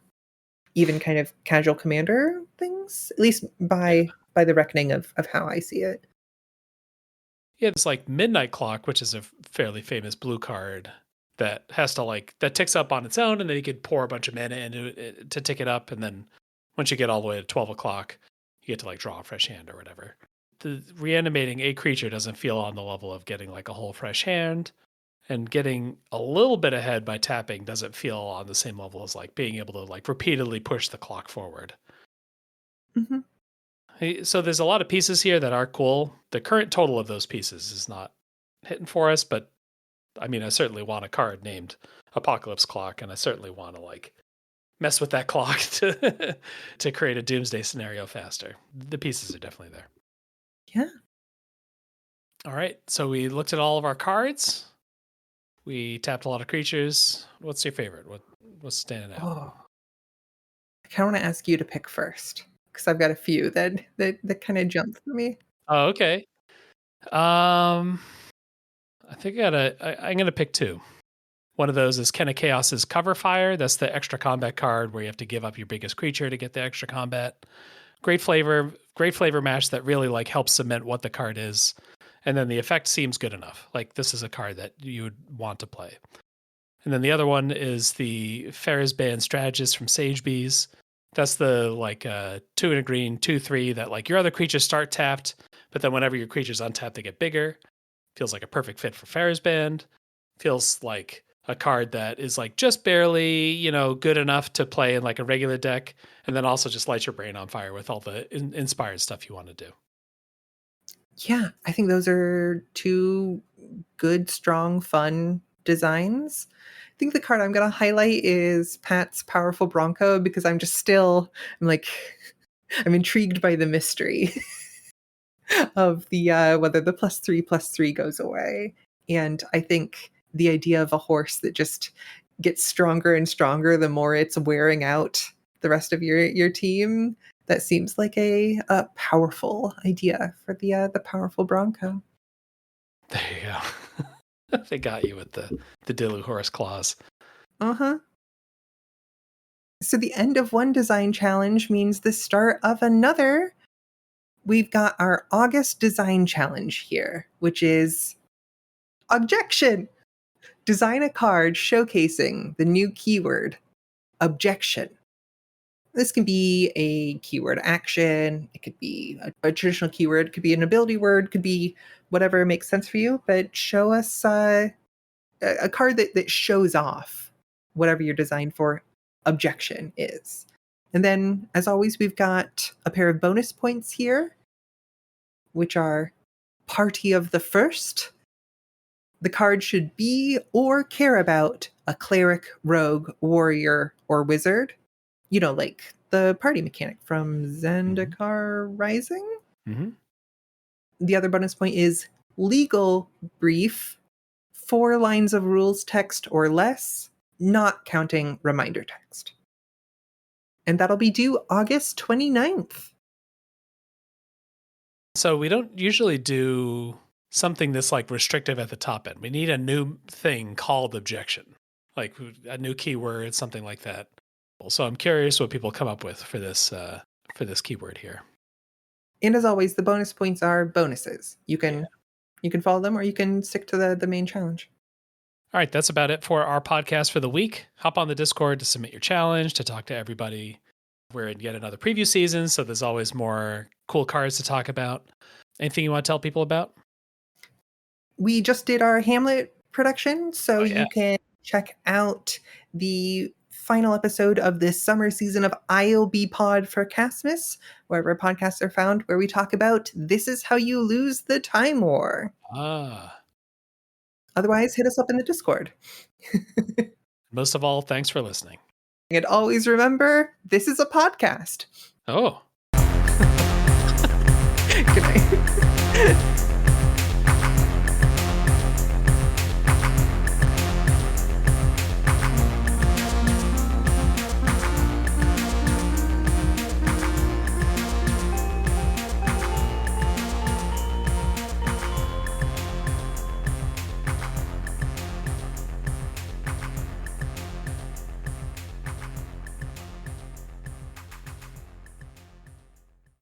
even kind of casual commander things, at least Yeah. by the reckoning of how I see it. Yeah, it's like Midnight Clock, which is a fairly famous blue card that has to, like, that ticks up on its own, and then you could pour a bunch of mana into it to tick it up, and then once you get all the way to 12 o'clock, you get to, like, draw a fresh hand or whatever. The reanimating a creature doesn't feel on the level of getting, like, a whole fresh hand, and getting a little bit ahead by tapping doesn't feel on the same level as, like, being able to, like, repeatedly push the clock forward. Mhm. Hey, so there's a lot of pieces here that are cool. The current total of those pieces is not hitting for us, but I mean, I certainly want a card named Apocalypse Clock, and I certainly want to, like, mess with that clock to to create a doomsday scenario faster. The pieces are definitely there. Yeah. All right, so we looked at all of our cards. We tapped a lot of creatures. What's your favorite? What's standing out? Oh, I kinda wanna ask you to pick first because 'cause I've got a few that kinda jump for me. Oh, okay. Um, I think I'm gonna pick two. One of those is Ken of Chaos's Cover Fire. That's the extra combat card where you have to give up your biggest creature to get the extra combat. Great flavor mash that really, like, helps cement what the card is. And then the effect seems good enough. Like, this is a card that you would want to play. And then the other one is the Ferris Band Strategist from Sage Bees. That's the, like, 2 and a green, 2/3 that, like, your other creatures start tapped, but then whenever your creature's untapped, they get bigger. Feels like a perfect fit for Ferris Band. Feels like a card that is, like, just barely, good enough to play in, like, a regular deck, and then also just lights your brain on fire with all the inspired stuff you want to do. Yeah, I think those are 2 good, strong, fun designs. I think the card I'm gonna highlight is Pat's Powerful Bronco because I'm like I'm intrigued by the mystery of the, whether the +3/+3 goes away, and I think the idea of a horse that just gets stronger and stronger the more it's wearing out the rest of your team, that seems like a powerful idea for the Powerful Bronco. There you go. They got you with the Dilu Horus clause. Uh-huh. So the end of one design challenge means the start of another. We've got our August design challenge here, which is objection. Design a card showcasing the new keyword, objection. This can be a keyword action. It could be a traditional keyword. It could be an ability word. Could be whatever makes sense for you. But show us a card that shows off whatever your design for objection is. And then, as always, we've got a pair of bonus points here, which are Party of the First. The card should be or care about a cleric, rogue, warrior, or wizard. You know, like the party mechanic from Zendikar Rising. Mm-hmm. The other bonus point is legal brief, 4 lines of rules text or less, not counting reminder text. And that'll be due August 29th. So we don't usually do something this like restrictive at the top end. We need a new thing called objection, like a new keyword, something like that. So I'm curious what people come up with for this keyword here. And as always, the bonus points are bonuses. You can follow them or you can stick to the main challenge. All right, that's about it for our podcast for the week. Hop on the Discord to submit your challenge, to talk to everybody. We're in yet another preview season, so there's always more cool cards to talk about. Anything you want to tell people about? We just did our Hamlet production, so you can check out the final episode of this summer season of ILB Pod for Castmas, wherever podcasts are found, where we talk about This Is How You Lose the Time War. Otherwise, hit us up in the Discord. Most of all, thanks for listening. And always remember, this is a podcast. Oh. Good night.